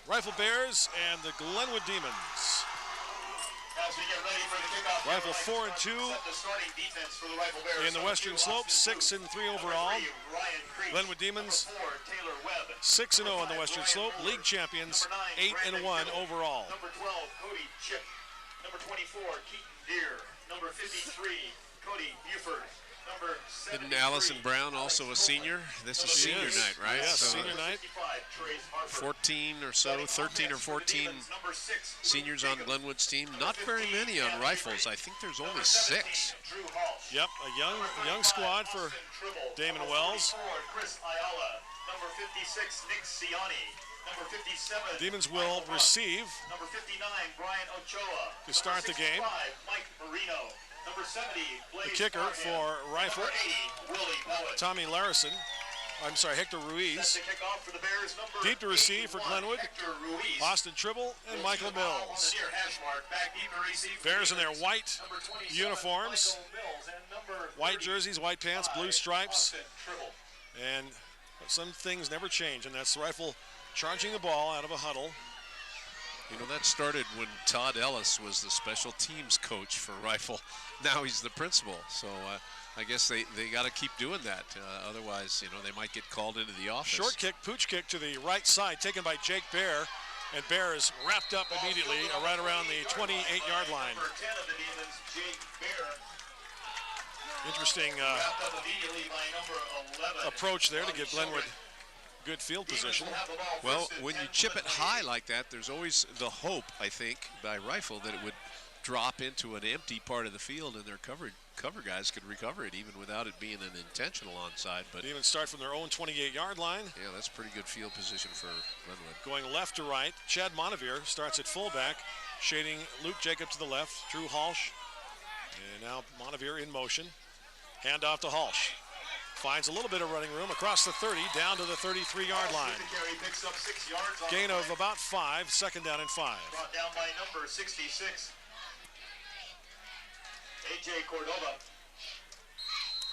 Rifle Bears and the Glenwood Demons. As we get ready for the kickoff, Rifle 4-2 in the Western Slope, 6-3 overall. Glenwood Demons 6-0 in the Western Slope, league champions 8-1 overall. Number 12, Cody Chip. Number 24, Keaton Deere. Number 53, Cody Buford. Number 73, Isn't Allison Brown also a senior? This is senior night, right? Yes, so senior night. 14 or so, 13 or 14 seniors on Glenwood's team. Not very many on rifles. I think there's only 6. Yep, a young squad for Damon Wells. Chris Ayala. Number 56, Nick Ciani. Number 57, Demons will receive number 59, Brian Ochoa. to start the game. Mike Marino. Number 70, The kicker for Rifle, Number 80, Willie Bowen. Tommy Larison. I'm sorry, Hector Ruiz. Set to kick off for the Bears, number Deep to receive for 81, Glenwood, Hector Ruiz. Austin Tribble, and Michael Mills. Near hash mark, back deep to receive for Bears in their Demons. white Number 27, uniforms, Michael Mills, and number white jerseys, white pants, blue 35, stripes, Austin Tribble. and some things never change, and that's Rifle charging the ball out of a huddle. You know, that started when Todd Ellis was the special teams coach for Rifle. Now he's the principal. So I guess they got to keep doing that. Otherwise, you know, they might get called into the office. Short kick, pooch kick to the right side, taken by Jake Bear. And Bear is wrapped up immediately right around the 28-yard line. Number 10 of the Demons, Jake Bear. Interesting Wrapped up immediately by number 11. approach there to give Glenwood good field position. Well, when you chip it high like that, there's always the hope, I think, by Rifle that it would drop into an empty part of the field and their cover guys could recover it even without it being an intentional onside. But Demons start from their own 28-yard line. yeah, that's pretty good field position for Glenwood. Going left to right, Chad Montevier starts at fullback, shading Luke Jacob to the left, Drew Halsh. And now Montevier in motion. Hand off to Halsh. Finds a little bit of running room across the 30, down to the 33-yard line. Picks up 6 yards on Gain the of play. about 5, second down and 5. Brought down by number 66, A.J. Cordova.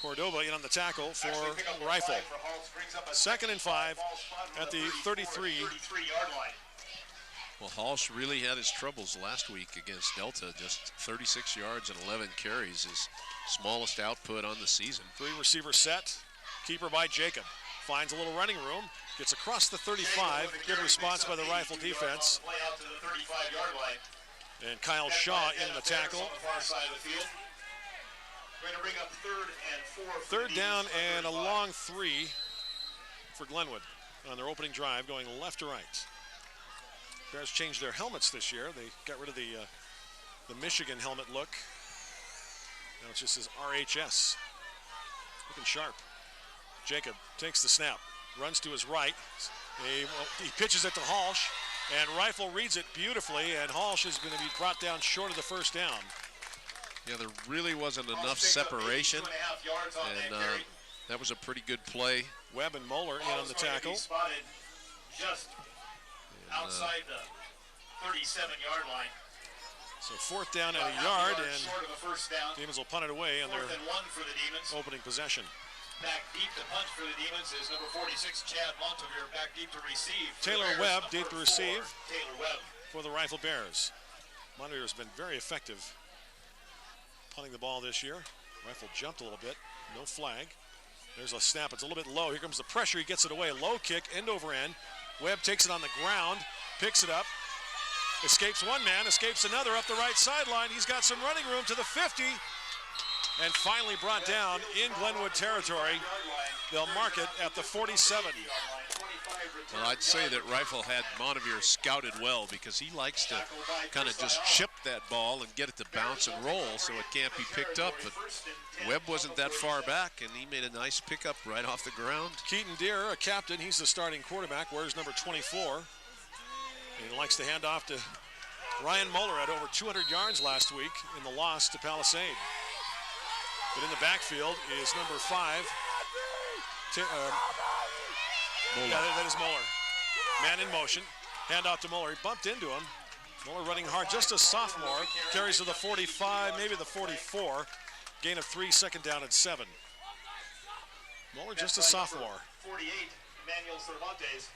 Cordova in on the tackle for Actually pick up the Rifle. flag for Halls, brings up a Second and 5 ball spotted at the 33-yard line. Well, Halsh really had his troubles last week against Delta, just 36 yards and 11 carries, his smallest output on the season. 3 receiver set, keeper by Jacob. Finds a little running room, gets across the 35, good response by the Rifle defense. Play out to the 35-yard line. And Kyle Shaw in the tackle. On the far side of the field. Going to bring up 3rd and 4. for Third the down Demons and a on 35. long 3 for Glenwood on their opening drive, going left to right. Bears changed their helmets this year. They got rid of the Michigan helmet look. Now it just says RHS. Looking sharp. Jacob takes the snap, runs to his right. He pitches it to Halsh, and Rifle reads it beautifully, and Halsh is going to be brought down short of the first down. Yeah, there really wasn't enough separation, 2.5 yards on and that carry. that was a pretty good play. Webb and Moeller in on the Ball's going to be tackle. spotted just outside the 37-yard line. So 4th down and About a half yard, and short of a first down. Demons will punt it away on 4th their and 1 for the Demons. opening possession. Back deep to punch for the Demons is number 46, Chad Montevier. Back deep to receive. for the Taylor Bears, Webb number deep to 4, receive. Taylor Webb. For the Rifle Bears. Montevier has been very effective punting the ball this year. Rifle jumped a little bit, no flag. There's a snap, it's a little bit low. Here comes the pressure, he gets it away. Low kick, end over end. Webb takes it on the ground, picks it up. Escapes one man, escapes another up the right sideline. He's got some running room to the 50. And finally brought down in Glenwood territory. They'll mark it at the 47. Well, I'd say that Rifle had Montevier scouted well because he likes to kind of just chip that ball and get it to bounce and roll so it can't be picked up. But Webb wasn't that far back, and he made a nice pickup right off the ground. Keaton Deere, a captain, he's the starting quarterback, wears number 24. And he likes to hand off to Ryan Moeller at over 200 yards last week in the loss to Palisade. But in the backfield is number 5. Moeller. Yeah, that is Moeller. Man in motion. Hand off to Moeller. He bumped into him. Moeller running hard, just a sophomore. Carries to the 45, maybe the 44. Gain of 3, second down and 7. Moeller just a sophomore. 48, Emmanuel Cervantes.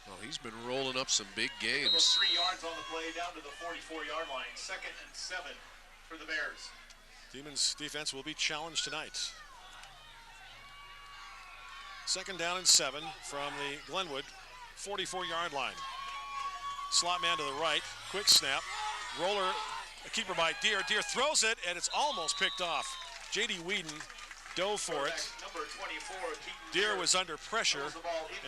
Well, he's been rolling up some big games. 3 yards on the play down to the 44-yard line. 2nd and 7 for the Bears. Demons defense will be challenged tonight. 2nd down and 7 from the Glenwood 44-yard line. Slot man to the right, quick snap. Roller, a keeper by Deere. Deere throws it, and it's almost picked off. J.D. Whedon dove for it. Number 24, Deere was under pressure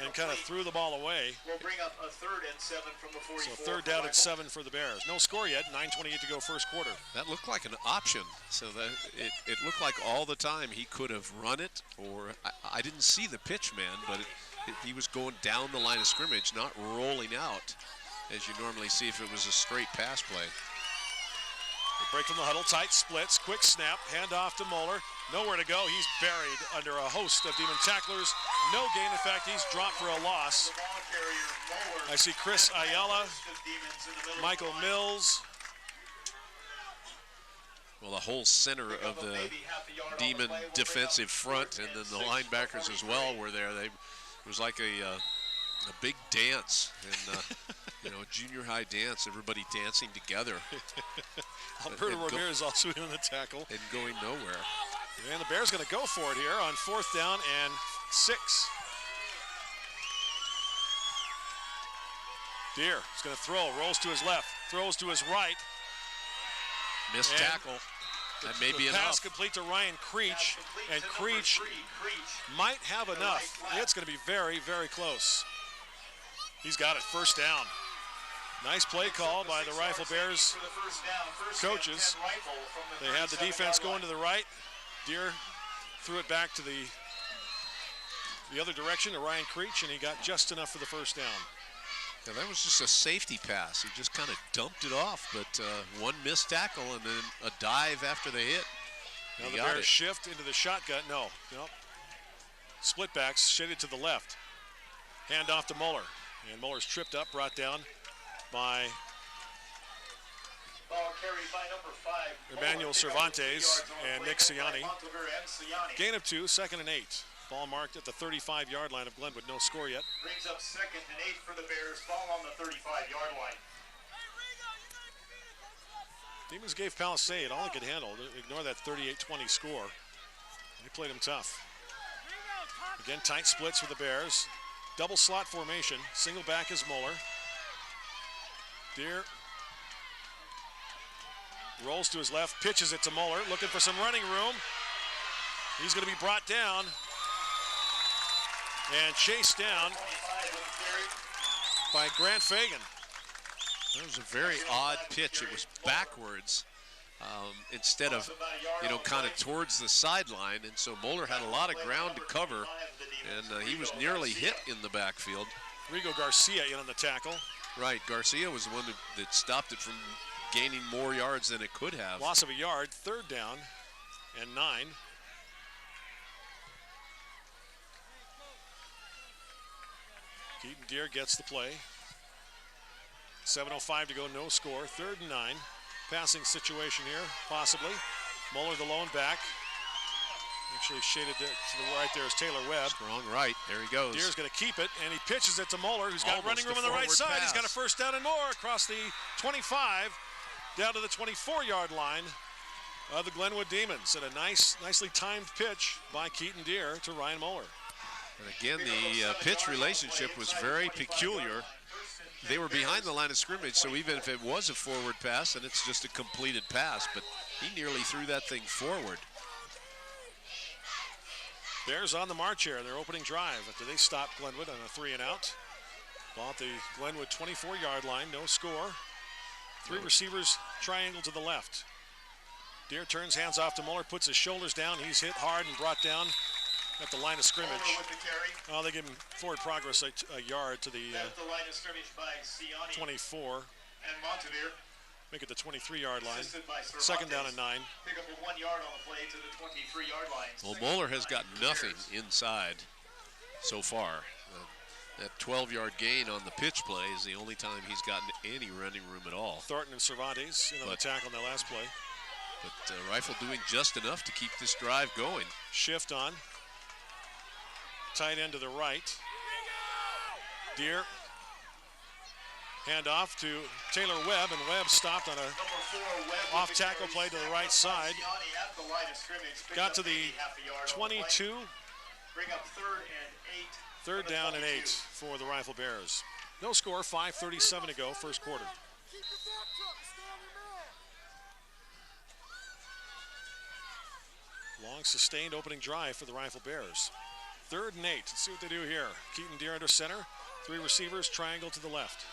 and kind of threw the ball away. We'll bring up a 3rd and 7 from the 44. So 3rd down and 7 for the Bears. No score yet, 9:28 to go first quarter. That looked like an option, so that it looked like all the time he could have run it, or I didn't see the pitch man, but he was going down the line of scrimmage, not rolling out, as you normally see if it was a straight pass play. They break from the huddle, tight splits, quick snap, handoff to Moeller. Nowhere to go. He's buried under a host of Demon tacklers. No gain. In fact, he's dropped for a loss. I see Chris Ayala, Michael Mills. Well, the whole center of the Demon defensive front and then the linebackers as well were there. It was like a big dance, and you know, junior high dance, everybody dancing together. Alberto Ramirez also in the tackle. And going nowhere. And the Bears going to go for it here on 4th down and 6. Deere is going to throw, rolls to his left, throws to his right. Missed tackle. That may be enough. Pass complete to Ryan Creech, and Creech might have enough. It's going to be very, very close. He's got it, 1st down. Nice play call by the Rifle Bears coaches. They had the defense going to the right. Deere threw it back to the other direction to Ryan Creech, and he got just enough for the 1st down. Yeah, that was just a safety pass. He just kind of dumped it off, but one missed tackle and then a dive after the hit. Now the Bears shift into the shotgun. No. Split backs, shaded to the left. Hand off to Moeller. And Muller's tripped up, brought down by Ball carried by number 5, Emmanuel Cervantes and Nick Ciani. Gain of 2, 2nd and 8. Ball marked at the 35-yard line of Glenwood. No score yet. Brings up 2nd and 8 for the Bears. Ball on the 35-yard line. Demons gave Palisade all they could handle. Ignore that 38-20 score. They played him tough. Again, tight splits for the Bears. Double slot formation. Single back is Moeller. Deere rolls to his left, pitches it to Moeller, looking for some running room. He's going to be brought down and chased down by Grant Fagan. That was a very odd pitch. It was backwards instead of, kind of towards the sideline. And so Moeller had a lot of ground to cover, and he was nearly hit in the backfield. Rigo Garcia in on the tackle. Right, Garcia was the one that stopped it from gaining more yards than it could have. Loss of a yard, 3rd down and 9. Keaton Deere gets the play. 7:05 to go, no score, 3rd and 9. Passing situation here, possibly. Moeller the lone back. Actually shaded to the right there is Taylor Webb. Strong right, there he goes. Deere's going to keep it, and he pitches it to Moeller, who's got running room on the right side. Pass. He's got a 1st down and more across the 25, down to the 24-yard line of the Glenwood Demons. And a nicely timed pitch by Keaton Deere to Ryan Moeller. And again, the pitch relationship was very peculiar. They were behind the line of scrimmage, so even if it was a forward pass, and it's just a completed pass, but he nearly threw that thing forward. Bears on the march here, their opening drive after they stopped Glenwood on a 3 and out. Ball at the Glenwood 24-yard line, no score. 3 receivers, triangle to the left. Deere turns hands off to Moeller, puts his shoulders down. He's hit hard and brought down at the line of scrimmage. Oh, they give him forward progress a yard to the 24. And Montevier. Make it the 23-yard line. 2nd down and 9. Pick up a 1 yard on the play to the 23-yard line. Well, Moeller has got nothing inside so far. That 12-yard gain on the pitch play is the only time he's gotten any running room at all. Thornton and Cervantes in on the tackle on that last play. But Rifle doing just enough to keep this drive going. Shift on. Tight end to the right. Deere Hand off to Taylor Webb, and Webb stopped on a off tackle play to the right side. Got to the 22. Bring up 3rd and 8. Third down and 8 for the Rifle Bears. No score, 5:37 to go, first quarter. Long sustained opening drive for the Rifle Bears. 3rd and 8. Let's see what they do here. Keaton Deere under center. 3 receivers, triangle to the left.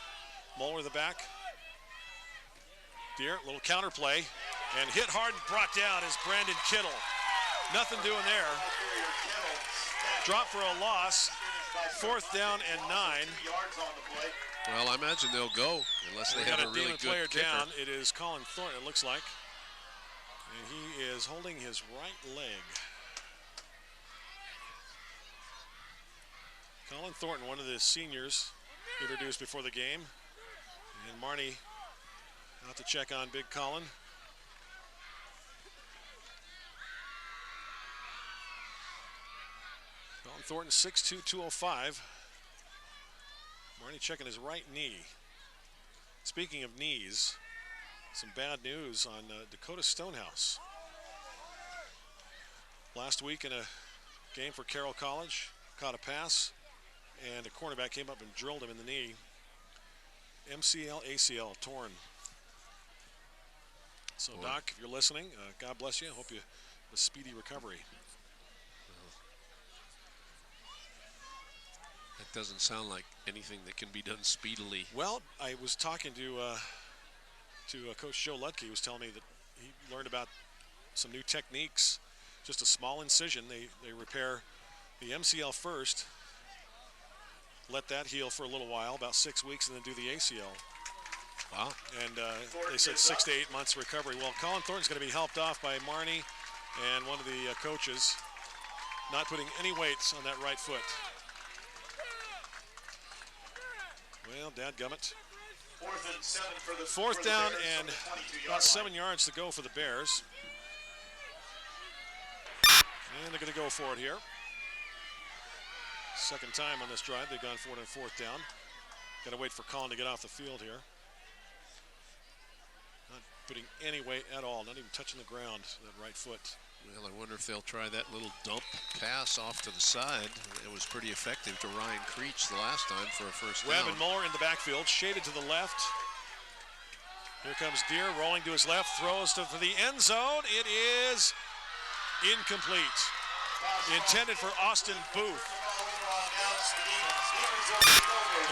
Moeller the back. Deere, little counter play. And hit hard and brought down is Brandon Kittle. Nothing doing there. Drop for a loss. 4th down and 9. Well, I imagine they'll go unless they have a really good player kicker. down. It is Colin Thornton, it looks like. And he is holding his right leg. Colin Thornton, one of the seniors introduced before the game. And Marnie out to check on big Colin. Colin Thornton, 6'2", 205. Marnie checking his right knee. Speaking of knees, some bad news on Dakota Stonehouse. Last week in a game for Carroll College, caught a pass, and a cornerback came up and drilled him in the knee. MCL, ACL, torn. So, Doc, if you're listening, God bless you. I hope you have a speedy recovery. That doesn't sound like anything that can be done speedily. Well, I was talking to Coach Joe Ludke. He was telling me that he learned about some new techniques. Just a small incision. They repair the MCL first, let that heal for a little while, about 6 weeks, and then do the ACL. Wow. And they said 6 to 8 months recovery. Well, Colin Thornton's going to be helped off by Marnie and one of the coaches, not putting any weights on that right foot. Well, dadgummit. 4th and 7 for the 4th down Bears and from the 22-yard about 7 line. yards to go for the Bears. And they're going to go for it here. Second time on this drive, they've gone for it on 4th down. Got to wait for Colin to get off the field here. Not putting any weight at all, not even touching the ground, that right foot. Well, I wonder if they'll try that little dump pass off to the side. It was pretty effective to Ryan Creech the last time for a first Webb down. and Muller in the backfield, shaded to the left. Here comes Deere, rolling to his left, throws for the end zone. It is incomplete. Intended for Austin Booth.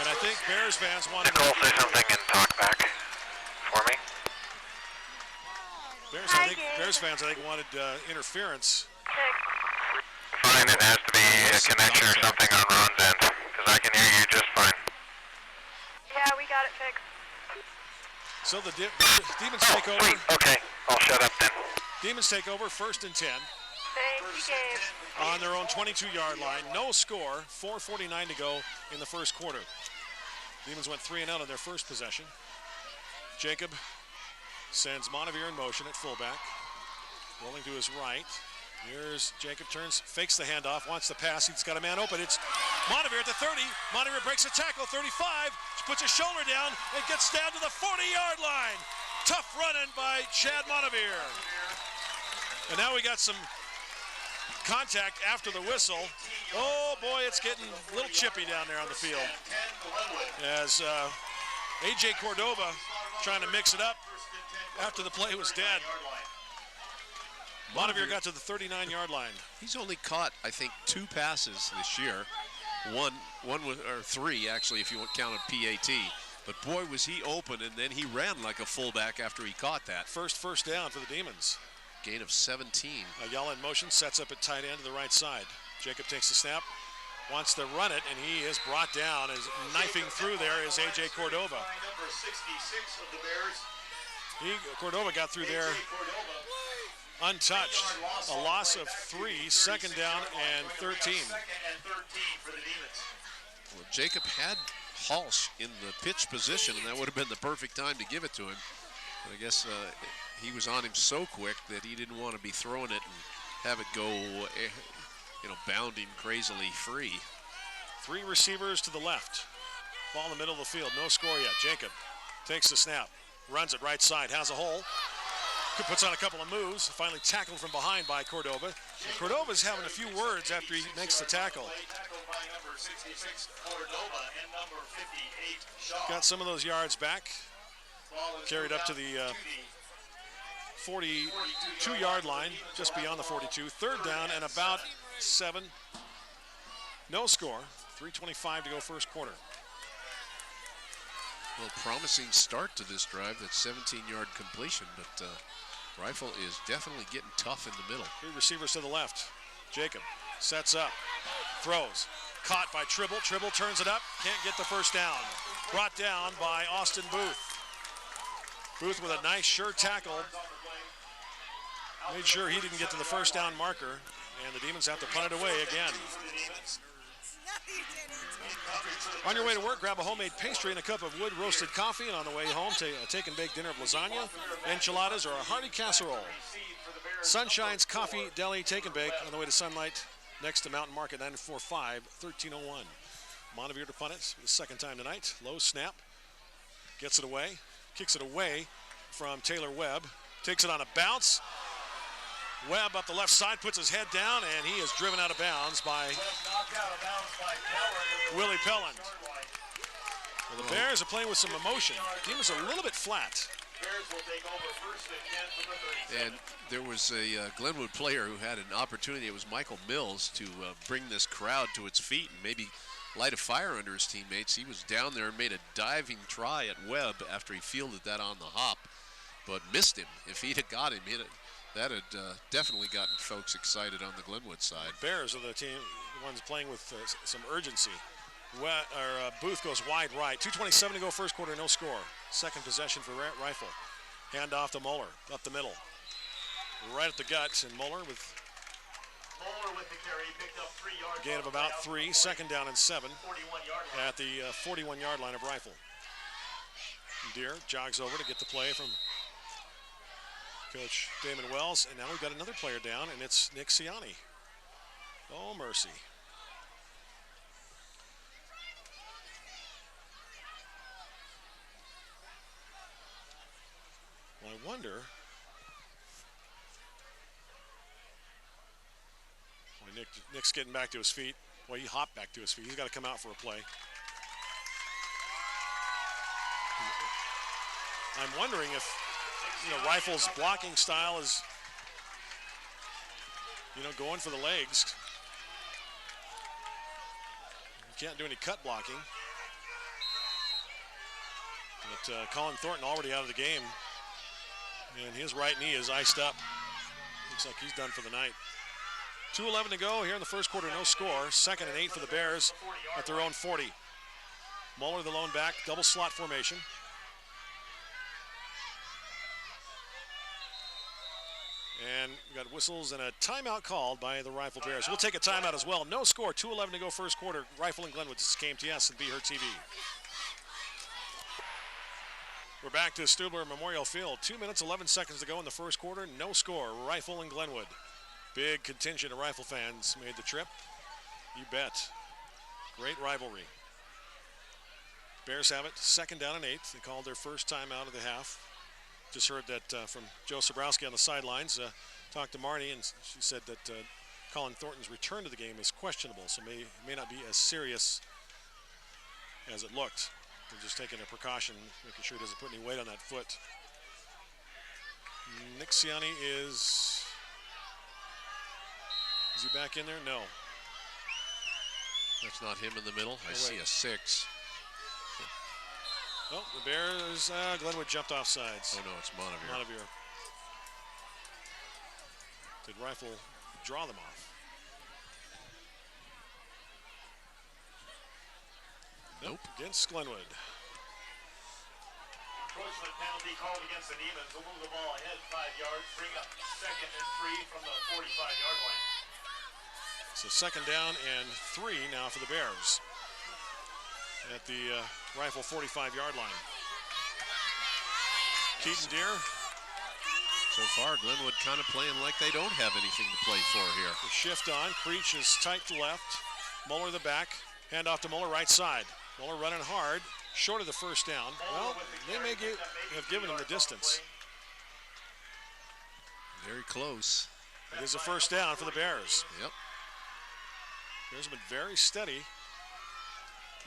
And I think Bears fans wanted to Nicole, say something and talk back for me. Bears fans, I think, wanted interference. Fine, it has to be a connection or something on Ron's end, because I can hear you just fine. Yeah, we got it fixed. So the Demons take over. Sweet, okay, I'll shut up then. Demons take over, 1st and 10. Thank you, Gabe. On their own 22-yard line. No score, 4:49 to go in the first quarter. Demons went 3 and out on their first possession. Jacob sends Montevier in motion at fullback. Rolling to his right. Here's Jacob, turns, fakes the handoff, wants to pass. He's got a man open. It's Montevier at the 30. Montevier breaks a tackle, 35. Puts his shoulder down and gets down to the 40-yard line. Tough running by Chad Montevier. And now we got some contact after the whistle. Oh boy, it's getting a little chippy down there on the field. As A.J. Cordova trying to mix it up after the play was dead. Montevier got to the 39-yard line. He's only caught, I think, 2 passes this year. One was, or 3 actually, if you count PAT. But boy, was he open, and then he ran like a fullback after he caught that. First down for the Demons. Gain of 17. Ayala in motion, sets up at tight end to the right side. Jacob takes the snap, wants to run it, and he is brought down. As knifing through there is A.J. Cordova. Number 66 of the Bears. Cordova got through there untouched. A loss of 3, 2nd down and 13. 2nd and 13 for the Demons. Well, Jacob had Halsh in the pitch position, and that would have been the perfect time to give it to him. But I guess he was on him so quick that he didn't want to be throwing it and have it go, bounding crazily free. 3 receivers to the left. Ball in the middle of the field. No score yet. Jacob takes the snap. Runs it right side. Has a hole. Puts on a couple of moves. Finally tackled from behind by Cordova. And Cordova's having a few words after he makes the tackle. Got some of those yards back. Carried up to the 42-yard line, just beyond the 42. Third down and about 7. No score. 3:25 to go first quarter. Well, promising start to this drive. That 17-yard completion, but Rifle is definitely getting tough in the middle. 3 receivers to the left. Jacob sets up, throws. Caught by Tribble. Tribble turns it up. Can't get the first down. Brought down by Austin Booth. Booth with a nice, sure tackle. Made sure he didn't get to the first down marker. And the Demons have to punt it away again. On your way to work, grab a homemade pastry and a cup of wood-roasted coffee. And on the way home, a take-and-bake dinner of lasagna, enchiladas, or a hearty casserole. Sunshine's Coffee Deli Take-and-Bake on the way to Sunlight next to Mountain Market, 945-1301. Montevier to punt it the second time tonight. Low snap. Gets it away. Kicks it away from Taylor Webb. Takes it on a bounce. Webb up the left side, puts his head down, and he is driven out of bounds by Willie Pelland. Well, the Bears are playing with some emotion. The team is a little bit flat. And there was a Glenwood player who had an opportunity. It was Michael Mills to bring this crowd to its feet and maybe light a fire under his teammates. He was down there and made a diving try at Webb after he fielded that on the hop, but missed him. If he'd have got him, that had definitely gotten folks excited on the Glenwood side. Bears are the ones playing with some urgency. Booth goes wide right. 2:27 to go first quarter, no score. Second possession for Rifle. Hand off to Moeller, up the middle. Right at the guts, and Moeller with the carry, picked up 3 yards. Gain of about 3, second down and 7 at the 41-yard line of Rifle. Deere jogs over to get the play from Coach Damon Wells, and now we've got another player down, and it's Nick Ciani. Oh, mercy. Well, I wonder. Well, Nick's getting back to his feet. Well, he hopped back to his feet. He's got to come out for a play. I'm wondering if, Rifle's blocking style is, going for the legs. You can't do any cut blocking. But Colin Thornton already out of the game. And his right knee is iced up. Looks like he's done for the night. 2:11 to go here in the first quarter, no score. 2nd and 8 for the Bears at their own 40. Muller, the lone back, double slot formation. And we got whistles and a timeout called by the Rifle Bears. We'll take a timeout as well. No score, 2:11 to go first quarter. Rifle and Glenwood. This is KMTS and BEHEARD TV. We're back to Stubler Memorial Field. 2 minutes, 11 seconds to go in the first quarter. No score, Rifle and Glenwood. Big contingent of Rifle fans made the trip. You bet. Great rivalry. Bears have it, 2nd down and 8. They called their first timeout of the half. Just heard that from Joe Sobrowski on the sidelines. Talked to Marnie, and she said that Colin Thornton's return to the game is questionable, so may not be as serious as it looked. They're just taking a precaution, making sure he doesn't put any weight on that foot. Nick Ciani is he back in there? No. That's not him in the middle. I see a 6. Oh, the Bears, Glenwood jumped off sides. Oh no, it's Montevier. Montevier. Did Rifle draw them off? Nope. Against Glenwood. Encroachment penalty called against the Demons. We'll move the ball ahead 5 yards. Bring up 2nd and 3 from the 45-yard line. So 2nd down and 3 now for the Bears at the Rifle 45-yard line. Keaton Deere. So far, Glenwood kind of playing like they don't have anything to play for here. The shift on. Creech is tight to left. Muller the back. Hand off to Muller, right side. Muller running hard, short of the first down. Well, they may have given him the distance. Very close. It is a first down for the Bears. Yep. Bears have been very steady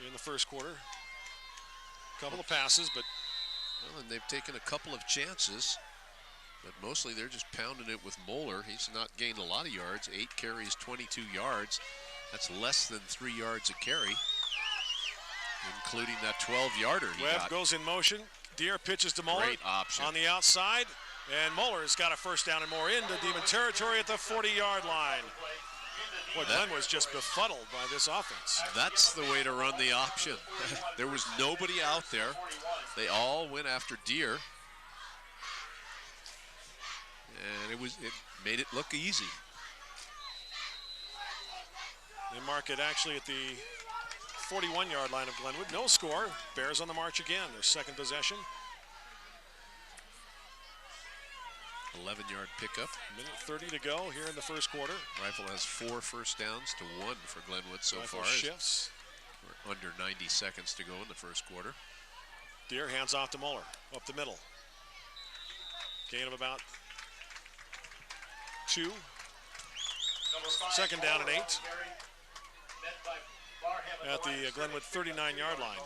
in the first quarter. Couple of passes, but well, and they've taken a couple of chances, but mostly they're just pounding it with Moeller. He's not gained a lot of yards. 8 carries, 22 yards. That's less than 3 yards a carry, including that 12-yarder he Webb got. goes in motion. Deere pitches to Moeller. Great option. On the outside, and Moeller has got a first down and more into Demon territory at the 40-yard line. Boy, Glenn was just befuddled by this offense. That's the way to run the option. There was nobody out there. They all went after Deere, and it made it look easy. They mark it actually at the 41-yard line of Glenwood. No score. Bears on the march again. Their second possession. 11-yard pickup. Minute 30 to go here in the first quarter. Rifle has 4 first downs to 1 for Glenwood so Rifle far. Shifts. We're under 90 seconds to go in the first quarter. Deere hands off to Mueller. Up the middle. Gain of about 2. Second down and 8. At the Glenwood 39-yard line.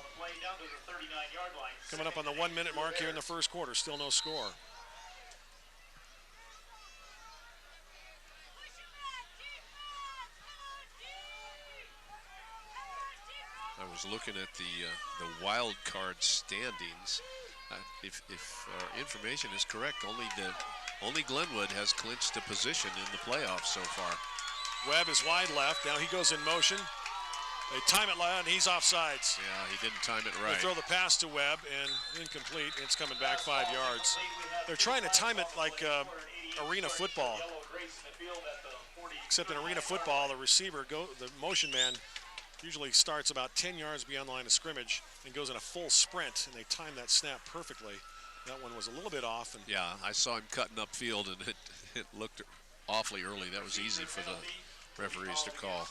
Coming up on the 1-minute mark here in the first quarter. Still no score. I was looking at the wild card standings. If our information is correct, only Glenwood has clinched a position in the playoffs so far. Webb is wide left. Now he goes in motion. They time it loud, and he's offsides. Yeah, he didn't time it right. They throw the pass to Webb, and incomplete. It's coming back 5 yards. They're trying to time it like arena football. Except in arena football, the receiver, the motion man, usually starts about 10 yards beyond the line of scrimmage and goes in a full sprint, and they time that snap perfectly. That one was a little bit off. And yeah, I saw him cutting upfield, and it looked awfully early. That was easy for the referees to call.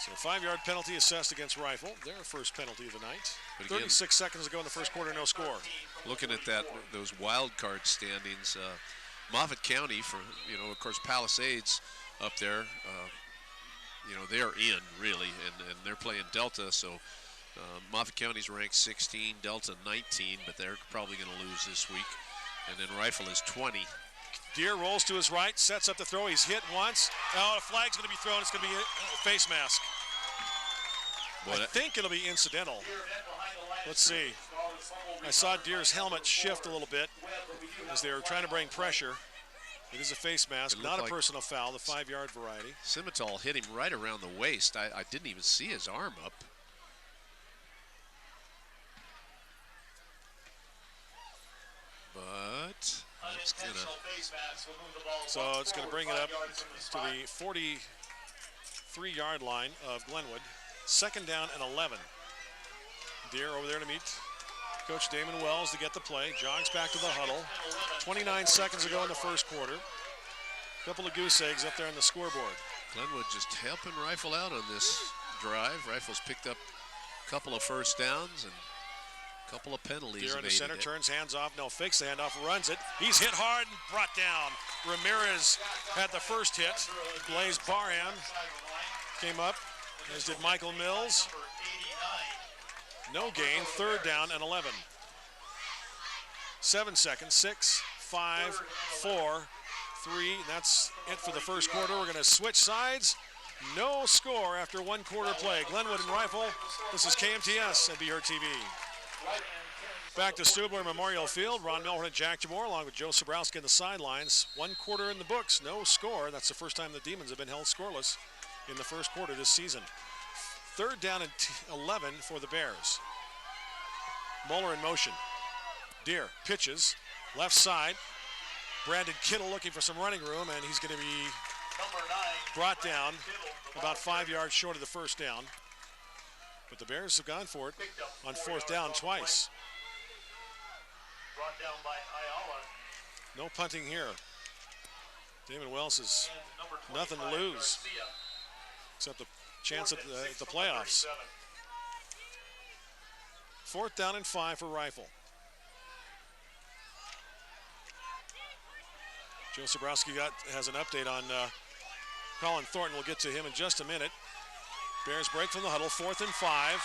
So a 5-yard penalty assessed against Rifle. Their first penalty of the night. But again, 36 seconds to go in the first quarter, no score. Looking at those wild card standings, Moffat County, of course, Palisades up there, they're in, really, and they're playing Delta, so Moffat County's ranked 16, Delta 19, but they're probably going to lose this week. And then Rifle is 20. Deere rolls to his right, sets up the throw. He's hit once. Oh, a flag's going to be thrown. It's going to be a face mask. I think it'll be incidental. Let's see. I saw Deere's helmet shift a little bit as they were trying to bring pressure. It is a face mask, not a personal foul, the 5-yard variety. Simmental hit him right around the waist. I didn't even see his arm up. But it's going to bring it up to the 43-yard line of Glenwood. Second down and 11. Deere over there to meet Coach Damon Wells to get the play. Jogs back to the huddle. 29 seconds to go in the first quarter. Couple of goose eggs up there on the scoreboard. Glenwood just helping Rifle out on this drive. Rifle's picked up a couple of first downs and a couple of penalties. Deere in the center, turns hands off, no, fakes the handoff, runs it. He's hit hard and brought down. Ramirez had the first hit. Blaze Barham came up, as did Michael Mills. No gain, third down and 11. 7 seconds, 6, 5, 4, 3. That's it for the first quarter. We're going to switch sides. No score after 1 quarter play. Glenwood and Rifle. This is KMTS and BEHEARD TV. Back to Stubler Memorial Field. Ron Milhorn and Jack Jamore along with Joe Sobrowski on the sidelines. 1 quarter in the books, no score. That's the first time the Demons have been held scoreless in the first quarter this season. Third down and 11 for the Bears. Mueller in motion. Deere pitches, left side. Brandon Kittle looking for some running room, and he's going to be brought down about 5 yards short of the first down. But the Bears have gone for it on fourth down twice. Brought down by Ayala. No punting here. Damon Wells has nothing to lose except the chance at the playoffs. 4th down and 5 for Rifle. Joe Sobrowski has an update on Colin Thornton. We'll get to him in just a minute. Bears break from the huddle, 4th and 5.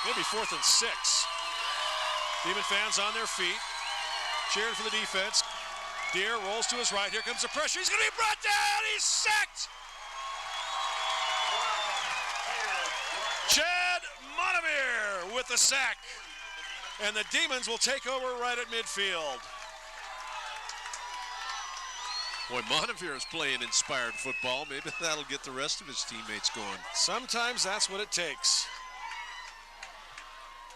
Maybe 4th and 6. Demon fans on their feet, cheering for the defense. Deere rolls to his right. Here comes the pressure. He's going to be brought down. He's sacked. Chad Montevier with the sack. And the Demons will take over right at midfield. Boy, Montevier is playing inspired football. Maybe that'll get the rest of his teammates going. Sometimes that's what it takes.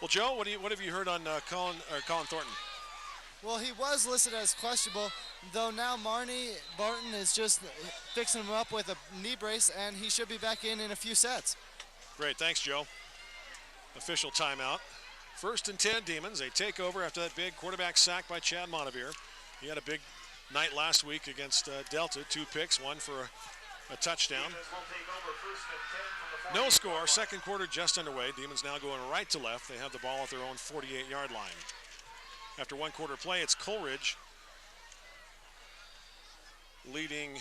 Well, Joe, what have you heard on Colin Thornton? Well, he was listed as questionable, though now Marnie Barton is just fixing him up with a knee brace, and he should be back in a few sets. Great, thanks, Joe. Official timeout. 1st and 10 Demons. They take over after that big quarterback sack by Chad Montevier. He had a big night last week against Delta. 2 picks, 1 for a touchdown. No score. 2nd quarter just underway. Demons now going right to left. They have the ball at their own 48-yard line. After 1 quarter play, it's Coleridge leading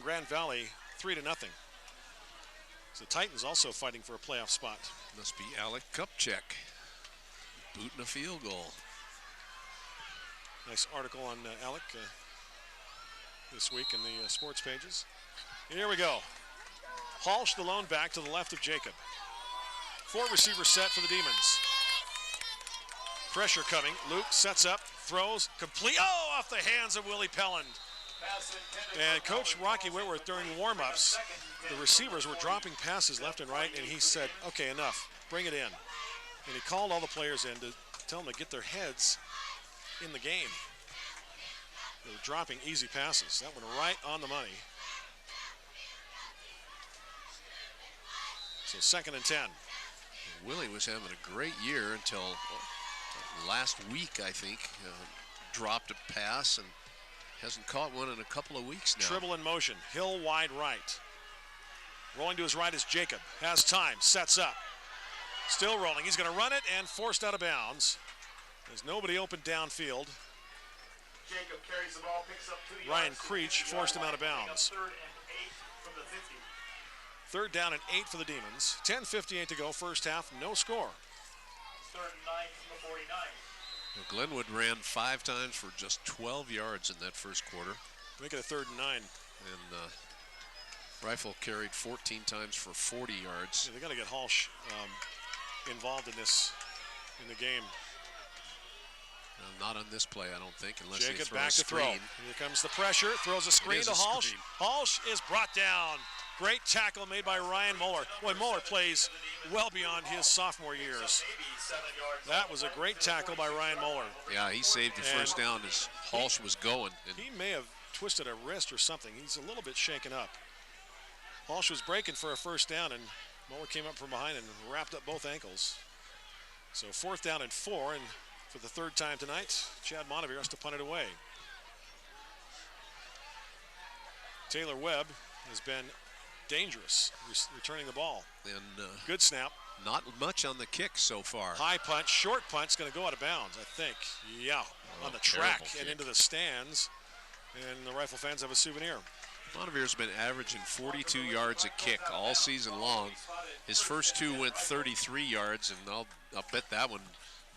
Grand Valley 3-0. So the Titans also fighting for a playoff spot. Must be Alec Kupchak booting a field goal. Nice article on Alec this week in the sports pages. Here we go. Halsh, the lone back, to the left of Jacob. 4 receiver set for the Demons. Pressure coming. Luke sets up, throws, complete. Oh, off the hands of Willie Pelland. And Coach Rocky Whitworth during warm-ups, the receivers were dropping passes left and right, and he said, okay, enough, bring it in. And he called all the players in to tell them to get their heads in the game. They were dropping easy passes. That went right on the money. So 2nd and 10. Willie was having a great year until last week, I think. Dropped a pass and hasn't caught one in a couple of weeks now. Dribble in motion. Hill wide right. Rolling to his right is Jacob. Has time. Sets up. Still rolling. He's going to run it and forced out of bounds. There's nobody open downfield. Jacob carries the ball, picks up 2 yards. Ryan Creech forced him out of bounds. 3rd and 8 from the 50. 3rd down and 8 for the Demons. 10:58 to go, 1st half, no score. 3rd and 9 from the 49. Well, Glenwood ran 5 times for just 12 yards in that 1st quarter. Make it a 3rd and 9. And Rifle carried 14 times for 40 yards. Yeah, they got to get Halsh involved in the game. Not on this play, I don't think, unless Jacob they throw back a to screen. throw. Here comes the pressure. Throws a screen to Halsh. Halsh is brought down. Great tackle made by Ryan Moeller. Boy, Moeller plays well beyond his sophomore years. That was a great tackle by Ryan Moeller. Yeah, he saved the 1st down as Halsh was going. And he may have twisted a wrist or something. He's a little bit shaken up. Halsh was breaking for a 1st down, and Moeller came up from behind and wrapped up both ankles. So 4th down and 4, and for the 3rd time tonight, Chad Montevier has to punt it away. Taylor Webb has been dangerous returning the ball. And good snap. Not much on the kick so far. High punch, short punch, going to go out of bounds, I think. Yeah, on the track and into the stands. And the Rifle fans have a souvenir. Montevier's been averaging 42 yards a kick all season long. His first 2 went 33 yards, and I'll bet that one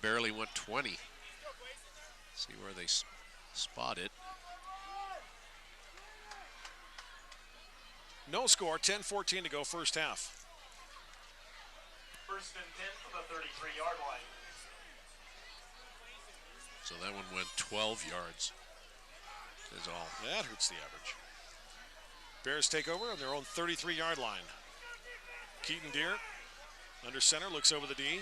barely went 20. See where they spot it. No score, 10:14 to go, 1st half. 1st and 10 from the 33-yard line. So that one went 12 yards. Is all. That hurts the average. Bears take over on their own 33-yard line. Keaton Deere under center, looks over the D.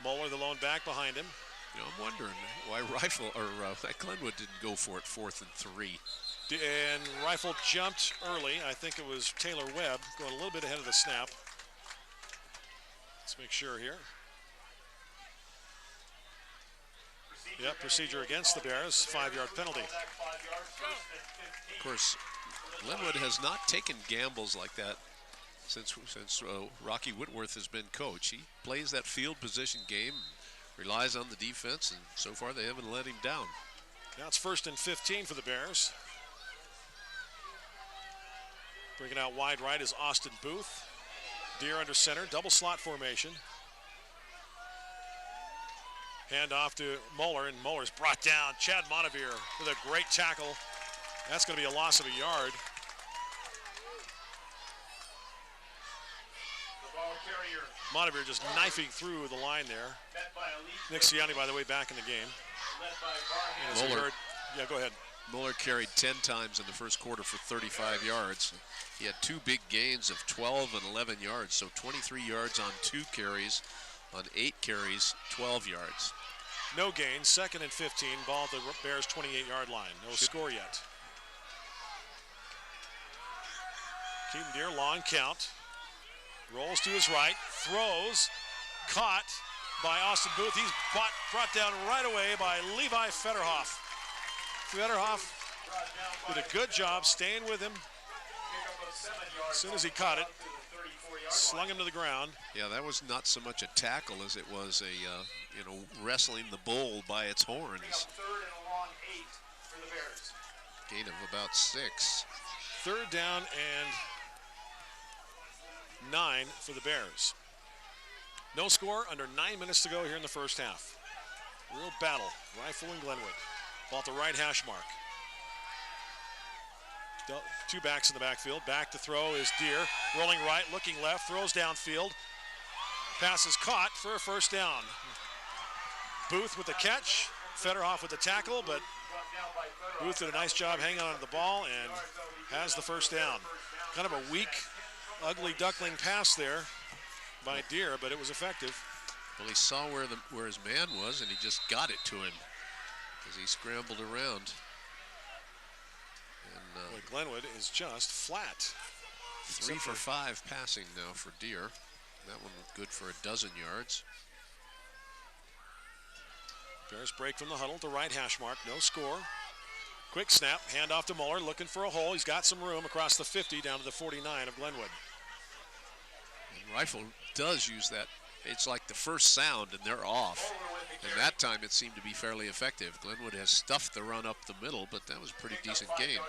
Moeller, the lone back, behind him. You know, I'm wondering why Rifle or Glenwood didn't go for it 4th and 3. And Rifle jumped early. I think it was Taylor Webb going a little bit ahead of the snap. Let's make sure here. Yep, procedure against the Bears, 5-yard penalty. Of course, Glenwood has not taken gambles like that since Rocky Whitworth has been coach. He plays that field position game, relies on the defense, and so far they haven't let him down. Now it's 1st and 15 for the Bears. Bringing out wide right is Austin Booth. Deere under center, double slot formation. Hand off to Moeller, and Moeller's brought down. Chad Montevier with a great tackle. That's going to be a loss of a yard. Montevier just knifing through the line there. Nick Ciani, by the way, back in the game. Moeller. Yeah, go ahead. Moeller carried 10 times in the first quarter for 35 yards. He had 2 big gains of 12 and 11 yards, so 23 yards on 2 carries. On 8 carries, 12 yards. No gain, 2nd and 15, ball at the Bears' 28-yard line. No score yet. Keaton Deere, long count. Rolls to his right, throws, caught by Austin Booth. He's brought down right away by Levi Federhoff. Federhoff did a good job staying with him. As soon as he caught it, slung him to the ground. Yeah, that was not so much a tackle as it was a, wrestling the bull by its horns. 3rd and a long 8 for the Bears. Gain of about 6. 3rd down and 9 for the Bears. No score, under 9 minutes to go here in the first half. Real battle, Rifle and Glenwood. Ball at the right hash mark. 2 backs in the backfield. Back to throw is Deere. Rolling right, looking left, throws downfield. Pass is caught for a 1st down. Booth with the catch. Federhoff with the tackle, but Booth did a nice job hanging on to the ball and has the 1st down. Kind of a weak, ugly duckling pass there by Deere, but it was effective. Well, he saw where his man was, and he just got it to him as he scrambled around. And Boy, Glenwood is just flat. 3 for 5 passing now for Deere. That one was good for 12 yards. Bears break from the huddle to right hash mark. No score. Quick snap. Hand off to Muller. Looking for a hole. He's got some room across the 50 down to the 49 of Glenwood. And Rifle does use that. It's like the first sound, and they're off. And that time it seemed to be fairly effective. Glenwood has stuffed the run up the middle, but that was a pretty decent game.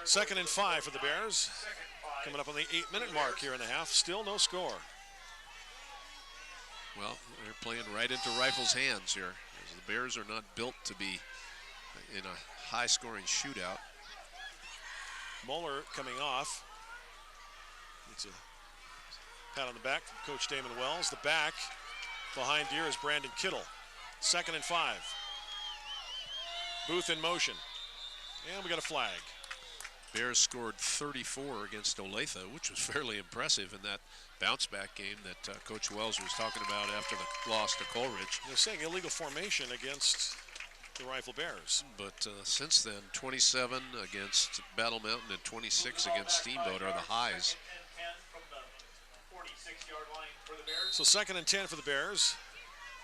2nd and 5 for the Bears. Coming up on the 8-minute mark here in the half. Still no score. Well, they're playing right into Rifle's hands here. The Bears are not built to be in a high-scoring shootout. Muller coming off. It's a pat on the back from Coach Damon Wells. The back behind Deere is Brandon Kittle. 2nd and 5. Booth in motion. And we got a flag. Bears scored 34 against Olathe, which was fairly impressive in that bounce-back game that Coach Wells was talking about after the loss to Coleridge. They're saying illegal formation against the Rifle Bears. But since then, 27 against Battle Mountain and 26 against Steamboat are the highs. So 2nd and 10 for the Bears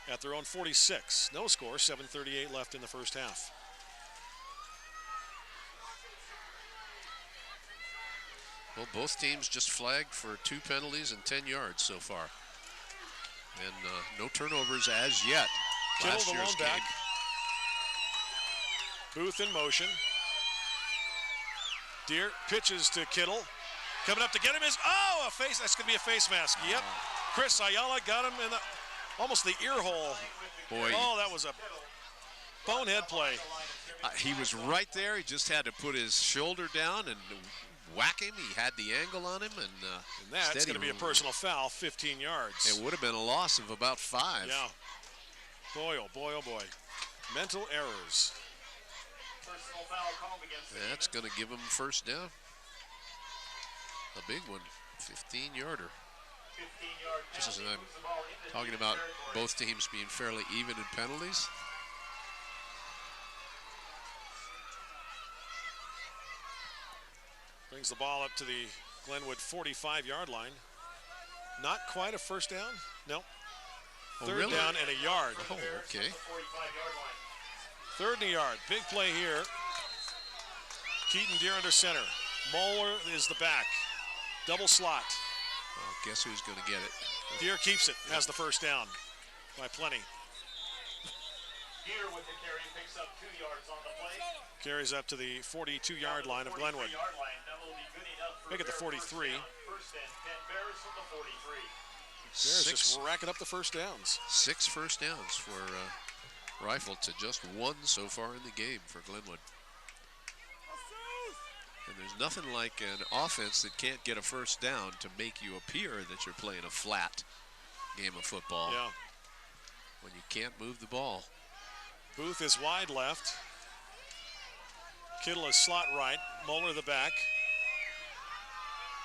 at their own 46. No score, 7:38 left in the first half. Well, both teams just flagged for 2 penalties and 10 yards so far. And no turnovers as yet. Kittle Last the year's lone game. back. Booth in motion. Deere pitches to Kittle. Coming up to get him is, a face. That's going to be a face mask. Yep. Chris Ayala got him in almost the ear hole. Boy. Oh, that was a bonehead play. He was right there. He just had to put his shoulder down and whack him. He had the angle on him. And that's going to be a personal foul, 15 yards. It would have been a loss of about 5. Yeah. Boy, oh boy, oh boy. Mental errors. That's going to give him 1st down. A big one, 15-yarder. Just as I'm talking about both teams being fairly even in penalties. Brings the ball up to the Glenwood 45-yard line. Not quite a 1st down. Nope. Third down and a yard. Oh, okay. 45-yard line. Third and a yard. Big play here. Keaton Deere under center. Moeller is the back. Double slot. Well, guess who's going to get it? Deere keeps it. Has the first down by plenty. Deere with the carry picks up 2 yards on the play. Carries up to the 42-yard line of Glenwood. 43-yard line. That will be good enough for Make it the Bear 43. First and 10 Bears from the 43. Bears just racking up the first downs. 6 first downs for Rifle to just 1 so far in the game for Glenwood. And there's nothing like an offense that can't get a first down to make you appear that you're playing a flat game of football. Yeah. When you can't move the ball. Booth is wide left. Kittle is slot right. Moeller the back.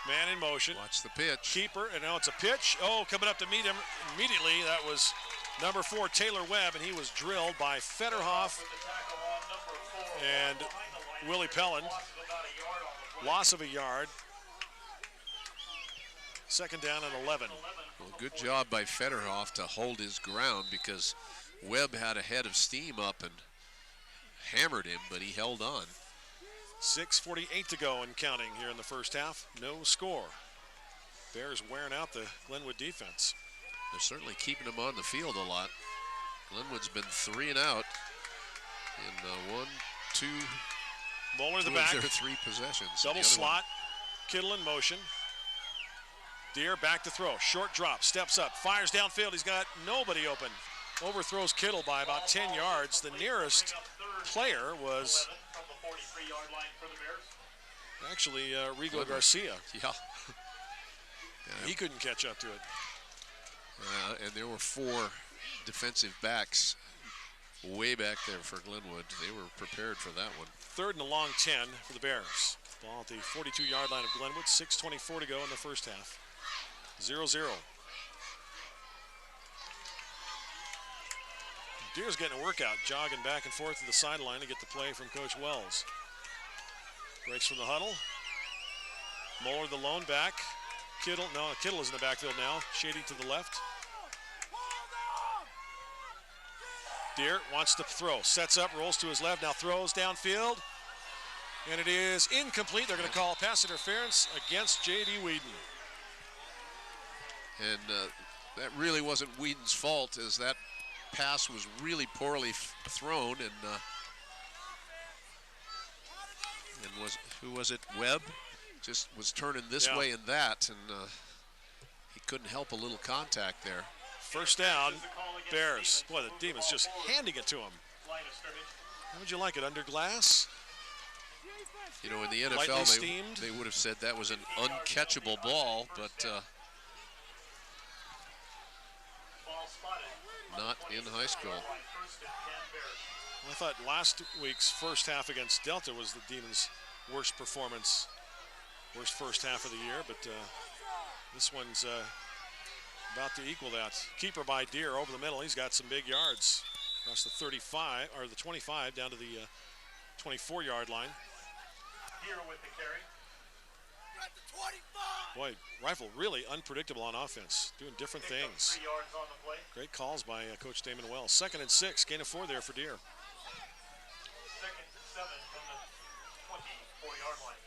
Man in motion. Watch the pitch. Keeper, and now it's a pitch. Oh, coming up to meet him immediately. That was number 4, Taylor Webb, and he was drilled by Federhoff and Willie Pelland. Loss of a yard. Second down and 11. Well, good job by Federhoff to hold his ground because Webb had a head of steam up and hammered him, but he held on. 6:48 to go and counting here in the first half. No score. Bears wearing out the Glenwood defense. They're certainly keeping him on the field a lot. Glenwood's been 3 and out in 1, 2, Moeller the two back. of their 3 possessions. Double slot. Kittle in motion. Deere back to throw. Short drop. Steps up. Fires downfield. He's got nobody open. Overthrows Kittle by about 10 yards. The nearest player was actually Rigo Garcia. Yeah. He couldn't catch up to it. And there were 4 defensive backs way back there for Glenwood. They were prepared for that one. Third and a long 10 for the Bears. Ball at the 42-yard line of Glenwood. 6:24 to go in the first half. 0-0. Deere's getting a workout, jogging back and forth to the sideline to get the play from Coach Wells. Breaks from the huddle. Moeller the lone back. Kittle is in the backfield now, shading to the left. Deere wants to throw, sets up, rolls to his left, now throws downfield. And it is incomplete. They're going to call pass interference against J.D. Whedon. And that really wasn't Whedon's fault, as that pass was really poorly thrown. And who was it? Webb just was turning this way and that, and he couldn't help a little contact there. First down, Bears. Boy, the Demons just handing it to him. How would you like it, under glass? You know, in the NFL, they would have said that was an uncatchable ball, but not in high school. I thought last week's first half against Delta was the Demons' worst performance, worst first half of the year, but this one's about to equal that. Keeper by Deere over the middle. He's got some big yards across the 35 or the 25 down to the 24-yard line. Deere with the carry. Boy, Rifle really unpredictable on offense, doing different things. 3 yards on the play. Great calls by Coach Damon Wells. 2nd and 6, gain of 4 there for Deere. 2nd and 7 from the 24-yard line.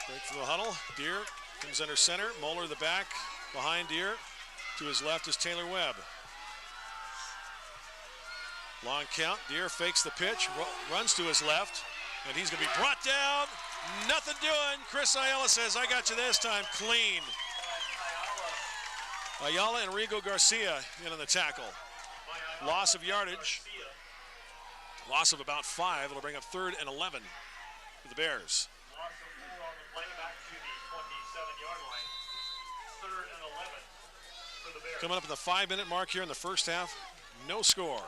Break for the huddle. Deere comes under center. Moeller the back behind Deere. To his left is Taylor Webb. Long count. Deere fakes the pitch, runs to his left, and he's going to be brought down. Nothing doing. Chris Ayala says, I got you this time. Clean. Ayala and Rigo Garcia in on the tackle. Loss of yardage. Loss of about 5. It'll bring up 3rd and 11 for the Bears. Loss of 4 on the play, back to the 27-yard line. 3rd and 11 for the Bears. Coming up in the 5-minute mark here in the first half. No score.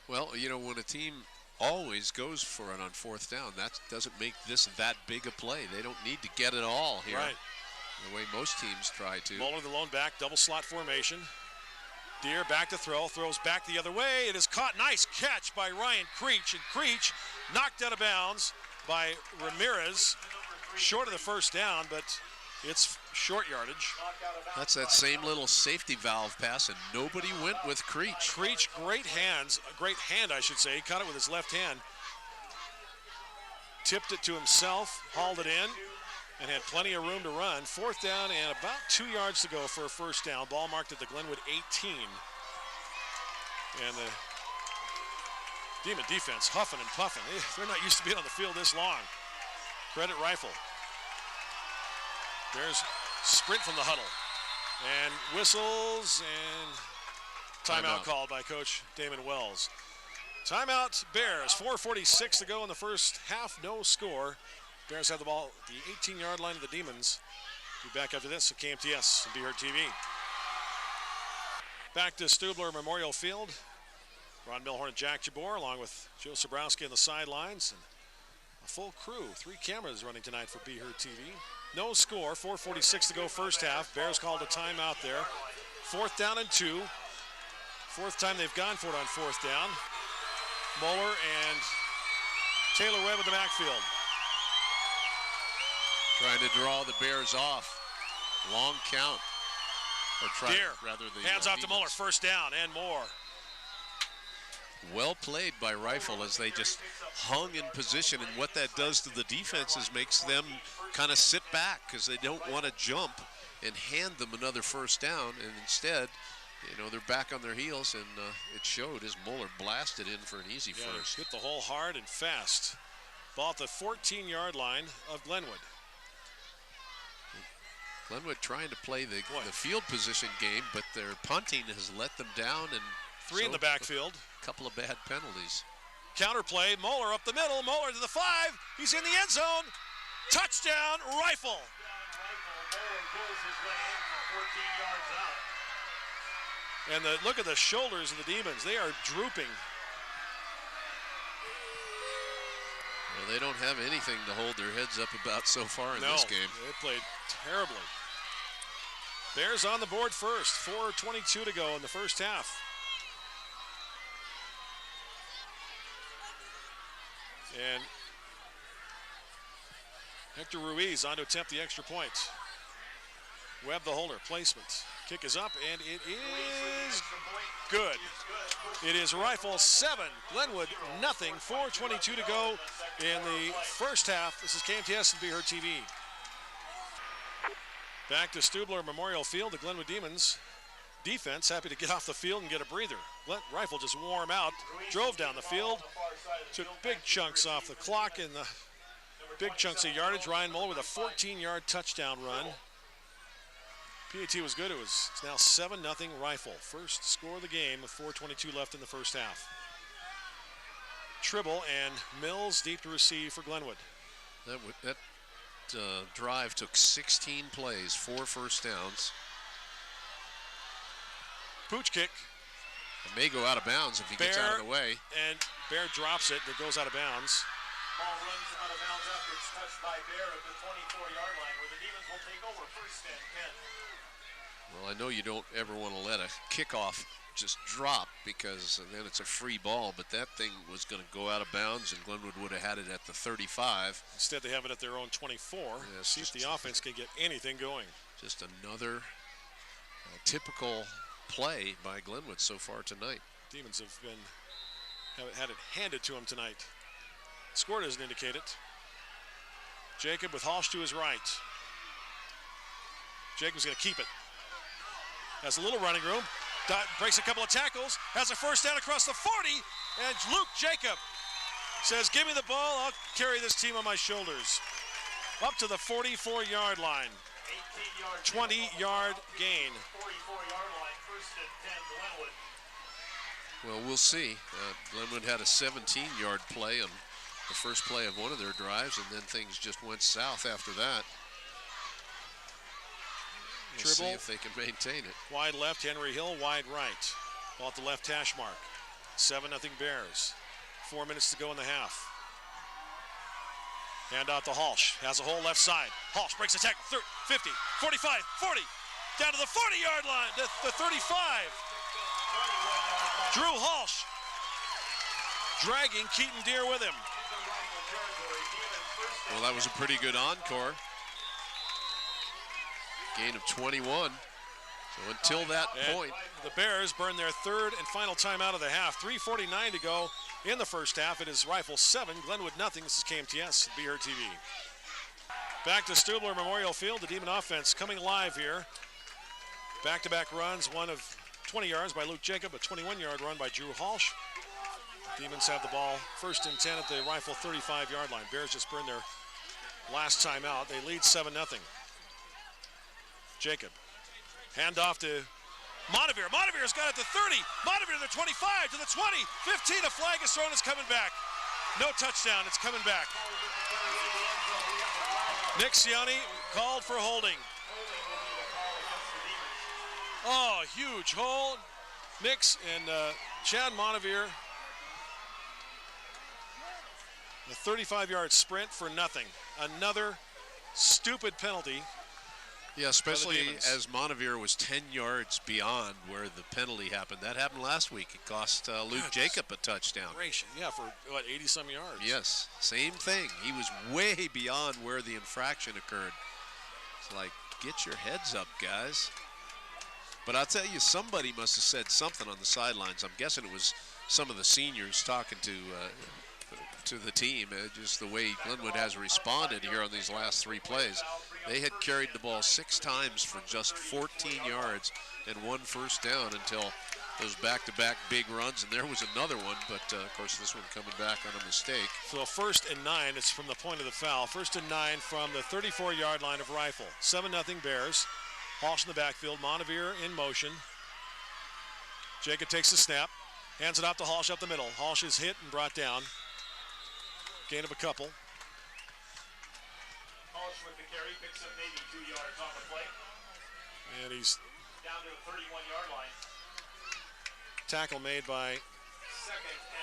Well, you know, when a team always goes for it on 4th down, that doesn't make this that big a play. They don't need to get it all here. Right. The way most teams try to. Moeller the lone back, double slot formation. Deere back to throw, throws back the other way. It is caught. Nice catch by Ryan Creech, and Creech knocked out of bounds by Ramirez, short of the first down, but it's short yardage. That's that same little safety valve pass, and nobody went with Creech. Creech, great hands, great hand, I should say. He caught it with his left hand. Tipped it to himself, hauled it in, and had plenty of room to run. 4th down and about 2 yards to go for a first down. Ball marked at the Glenwood 18. And the Demon defense huffing and puffing. They're not used to being on the field this long. Credit Rifle. There's sprint from the huddle. And whistles and timeout called by Coach Damon Wells. Timeout Bears, 4:46 to go in the first half, no score. Bears have the ball at the 18-yard line of the Demons. Be back after this at KMTS and BEHEARD TV. Back to Stubler Memorial Field. Ron Milhorn and Jack Jabor along with Joe Sobrowski on the sidelines. And a full crew, 3 cameras running tonight for BEHEARD TV. No score, 4:46 to go first half. Bears called a timeout there. 4th down and 2. 4th time they've gone for it on 4th down. Moeller and Taylor Webb in the backfield. Trying to draw the Bears off. Long count. Or try, Deere, rather the hands off to Moeller, first down and more. Well played by Rifle as they just hung in position, and what that does to the defense is makes them kind of sit back because they don't want to jump and hand them another first down, and instead, you know, they're back on their heels, and it showed as Moeller blasted in for an easy first. Hit the hole hard and fast. Ball at the 14-yard line of Glenwood. Glenwood trying to play the field position game, but their punting has let them down, and 3 in the backfield. A couple of bad penalties. Counter play, Moeller up the middle, Moeller to the 5. He's in the end zone. Touchdown, Rifle. And look at the shoulders of the Demons. They are drooping. Well, they don't have anything to hold their heads up about so far in this game. They played terribly. Bears on the board first. 4:22 to go in the first half. And Hector Ruiz on to attempt the extra point. Webb the holder, placement. Kick is up, and it is good. It is Rifle 7, Glenwood nothing. 4:22 to go in the first half. This is KMTS and BEHEARD TV. Back to Stubler Memorial Field. The Glenwood Demons defense happy to get off the field and get a breather. Rifle just wore him out, drove down the field, took big chunks off the clock and the big chunks of yardage. Ryan Moeller with a 14-yard touchdown run. PAT was good. It's now 7-0 Rifle. First score of the game with 4:22 left in the first half. Tribble and Mills deep to receive for Glenwood. That drive took 16 plays, 4 first downs. Pooch kick. It may go out of bounds if he gets out of the way. And Bear drops it, and it goes out of bounds. Ball runs out of bounds after it's touched by Bear at the 24-yard line, where the Demons will take over first and 10. Well, I know you don't ever want to let a kickoff just drop because then it's a free ball, but that thing was going to go out of bounds, and Glenwood would have had it at the 35. Instead, they have it at their own 24. Yeah, see if the offense can get anything going. Just another typical play by Glenwood so far tonight. Demons have had it handed to them tonight. Score doesn't indicate it. Jacob with Halsh to his right. Jacob's going to keep it. Has a little running room. Breaks a couple of tackles. Has a first down across the 40. And Luke Jacob says, give me the ball. I'll carry this team on my shoulders. Up to the 44-yard line. 20-yard gain. 44-yard line, first and 10, Glenwood. Well, we'll see. Glenwood had a 17-yard play on the first play of one of their drives, and then things just went south after that. We'll see if they can maintain it. Wide left, Henry Hill, wide right. Ball at the left hash mark. 7-0 Bears. 4 minutes to go in the half. Hand out to Halsh. Has a hole left side. Halsh breaks a tackle. 30, 50, 45, 40. Down to the 40-yard line. The 35. Drew Halsh dragging Keaton Deere with him. Well, that was a pretty good encore. Gain of 21. So until that point. The Bears burn their third and final timeout of the half. 3:49 to go in the first half. It is Rifle 7, Glenwood nothing. This is KMTS, BEHEARD TV. Back to Stubler Memorial Field. The Demon offense coming alive here. Back-to-back runs, one of 20 yards by Luke Jacob, a 21-yard run by Drew Halsh. Demons have the ball first and 10 at the Rifle 35-yard line. Bears just burned their last timeout. They lead 7-0. Jacob. Hand off to Montevere. Montevere's got it to 30. Montevere to the 25, to the 20, 15. A flag is thrown. It's coming back. No touchdown. It's coming back. Nick Ciani called for holding. Oh, huge hole. Nix and Chad Montevere. A 35-yard sprint for nothing. Another stupid penalty. Yeah, especially as Montevere was 10 yards beyond where the penalty happened. That happened last week. It cost Luke Jacob a touchdown. Yeah, for what, 80-some yards? Yes, same thing. He was way beyond where the infraction occurred. It's like, get your heads up, guys. But I'll tell you, somebody must have said something on the sidelines. I'm guessing it was some of the seniors talking to the team. Just the way Glenwood has responded here on these last 3 plays. They had carried the ball 6 times for just 14 yards and 1 first down until those back-to-back big runs, and there was another one, but of course this one coming back on a mistake. So 1st and 9, it's from the point of the foul. 1st and 9 from the 34-yard line of Rifle. 7-0 Bears. Halsh in the backfield, Montevere in motion. Jacob takes the snap, hands it off to Halsh up the middle. Halsh is hit and brought down. Gain of a couple. Halsh with the carry, picks up maybe 2 yards on the play. And he's down to the 31-yard line. Tackle made by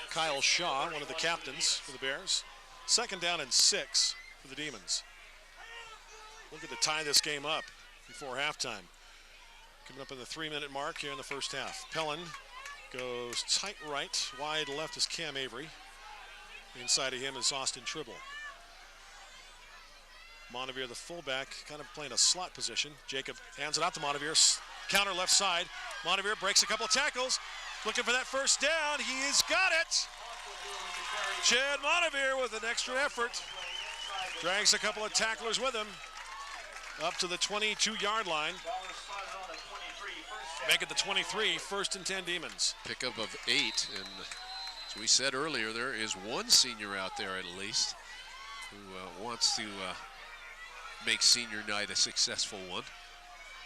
Kyle Shaw, one of the captains for the Bears. 2nd down and 6 for the Demons. Looking to tie this game up before halftime. Coming up in the 3-minute mark here in the first half. Pellin goes tight right, wide left is Cam Avery. Inside of him is Austin Tribble. Montevere, the fullback, kind of playing a slot position. Jacob hands it out to Montevere. Counter left side. Montevere breaks a couple of tackles. Looking for that first down. He has got it. Chad Montevere with an extra effort. Drags a couple of tacklers with him. Up to the 22-yard line. Make it the 23, 1st and 10 Demons. Pickup of 8, and as we said earlier, there is one senior out there at least who wants to make senior night a successful one.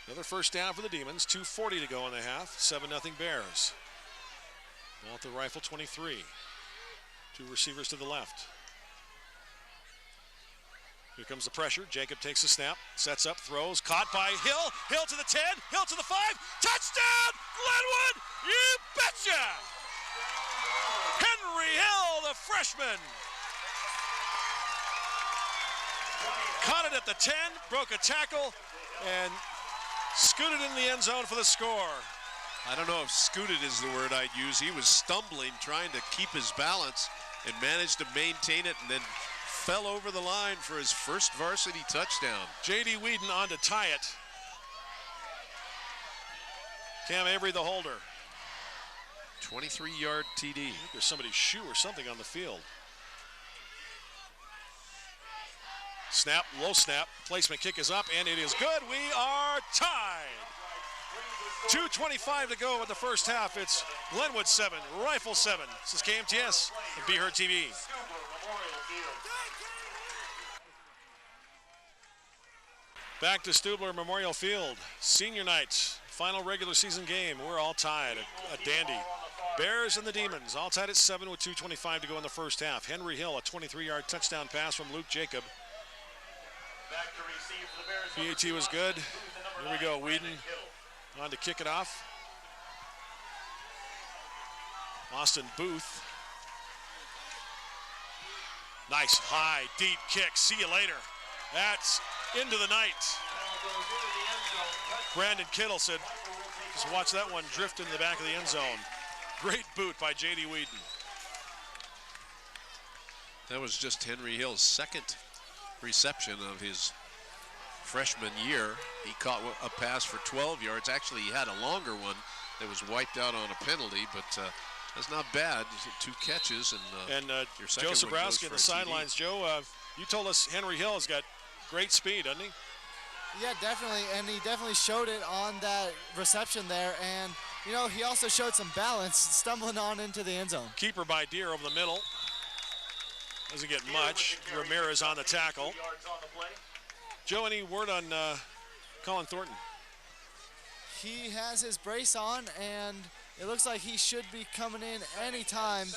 Another first down for the Demons. 2:40 to go in the half. 7-0 Bears. Ball at the Rifle 23. 2 receivers to the left. Here comes the pressure. Jacob takes the snap, sets up, throws, caught by Hill. Hill to the 10, Hill to the 5. Touchdown, Glenwood! You betcha! Henry Hill, the freshman. Caught it at the 10, broke a tackle, and scooted in the end zone for the score. I don't know if scooted is the word I'd use. He was stumbling, trying to keep his balance, and managed to maintain it, and then fell over the line for his first varsity touchdown. J.D. Whedon on to tie it. Cam Avery, the holder. 23-yard TD. I think there's somebody's shoe or something on the field. Snap, low snap, placement kick is up, and it is good. We are tied. 2:25 to go in the first half. It's Glenwood 7, Rifle 7. This is KMTS and BEHEARD TV. Back to Stubler Memorial Field. Senior night, final regular season game. We're all tied, a dandy. Bears and the Demons, all tied at 7 with 2:25 to go in the first half. Henry Hill, a 23-yard touchdown pass from Luke Jacob. PAT was good. Here we go, Whedon on to kick it off. Austin Booth. Nice high, deep kick. See you later. That's into the night. Brandon Kittle said, just watch that one drift into the back of the end zone. Great boot by J.D. Whedon. That was just Henry Hill's second reception of his freshman year. He caught a pass for 12 yards. Actually, he had a longer one that was wiped out on a penalty, but that's not bad. 2 catches, and your second Joe one goes Sobrowski on for the a TD. sidelines. Joe, you told us Henry Hill has got great speed, doesn't he? Yeah, definitely, and he definitely showed it on that reception there. And, you know, he also showed some balance, stumbling on into the end zone. Keeper by Deere over the middle. Doesn't get much. Ramirez on the tackle. Joe, any word on Colin Thornton? He has his brace on, and it looks like he should be coming in anytime,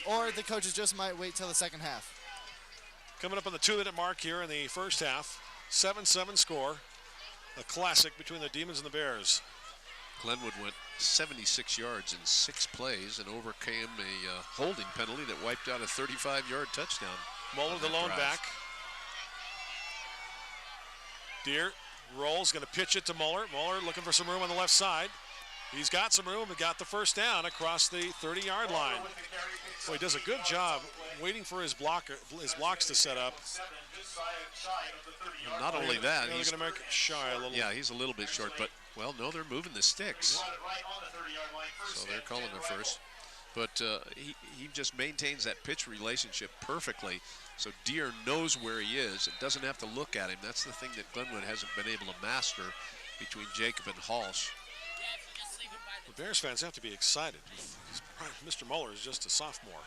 or the coaches just might wait till the second half. Coming up on the 2-minute mark here in the first half. 7-7 score. A classic between the Demons and the Bears. Glenwood went 76 yards in 6 plays and overcame a holding penalty that wiped out a 35-yard touchdown. Muller, the lone back. Deere rolls, going to pitch it to Muller. Muller looking for some room on the left side. He's got some room and got the first down across the 30-yard line. Boy, he does a good job waiting for his blocks to set up. And not only that, he's going to make it shy a little. Yeah, he's a little bit short, but, well, no, they're moving the sticks. So they're calling their first. But he just maintains that pitch relationship perfectly. So Deere knows where he is and doesn't have to look at him. That's the thing that Glenwood hasn't been able to master between Jacob and Halsh. The Bears fans have to be excited. Mr. Muller is just a sophomore.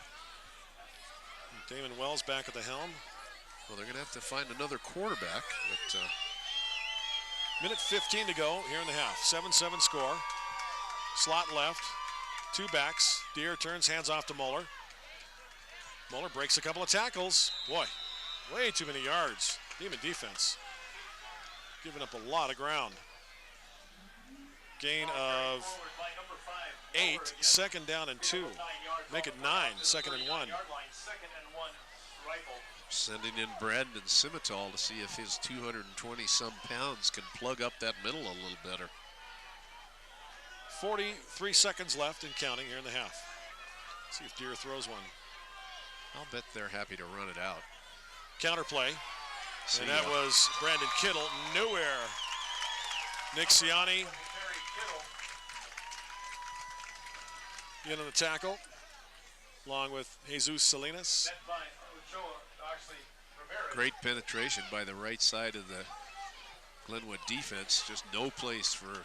Damon Wells back at the helm. Well, they're going to have to find another quarterback. But, minute 15 to go here in the half. 7-7 score. Slot left. 2 backs. Deere turns, hands off to Muller. Muller breaks a couple of tackles. Boy, way too many yards. Demon defense giving up a lot of ground. Gain of 8, 2nd down and 2. Make it 9, 2nd and 1. Sending in Brandon Simitol to see if his 220-some pounds can plug up that middle a little better. 43 seconds left and counting here in the half. See if Deere throws one. I'll bet they're happy to run it out. Counterplay. And that was Brandon Kittle. Nowhere. Nick Ciani in on the tackle, along with Jesus Salinas. Great penetration by the right side of the Glenwood defense. Just no place for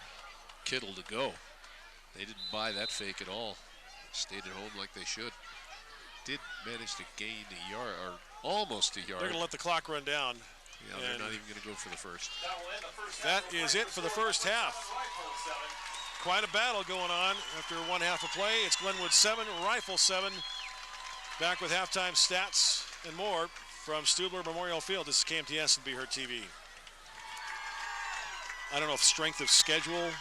Kittle to go. They didn't buy that fake at all. Stayed at home like they should. Did manage to gain a yard, or almost a yard. They're going to let the clock run down. Yeah, they're not even going to go for the first. That is it for the first half. Quite a battle going on after one half of play. It's Glenwood 7, Rifle 7. Back with halftime stats and more from Stubler Memorial Field. This is KMTS and BEHEARD TV. I don't know if strength of schedule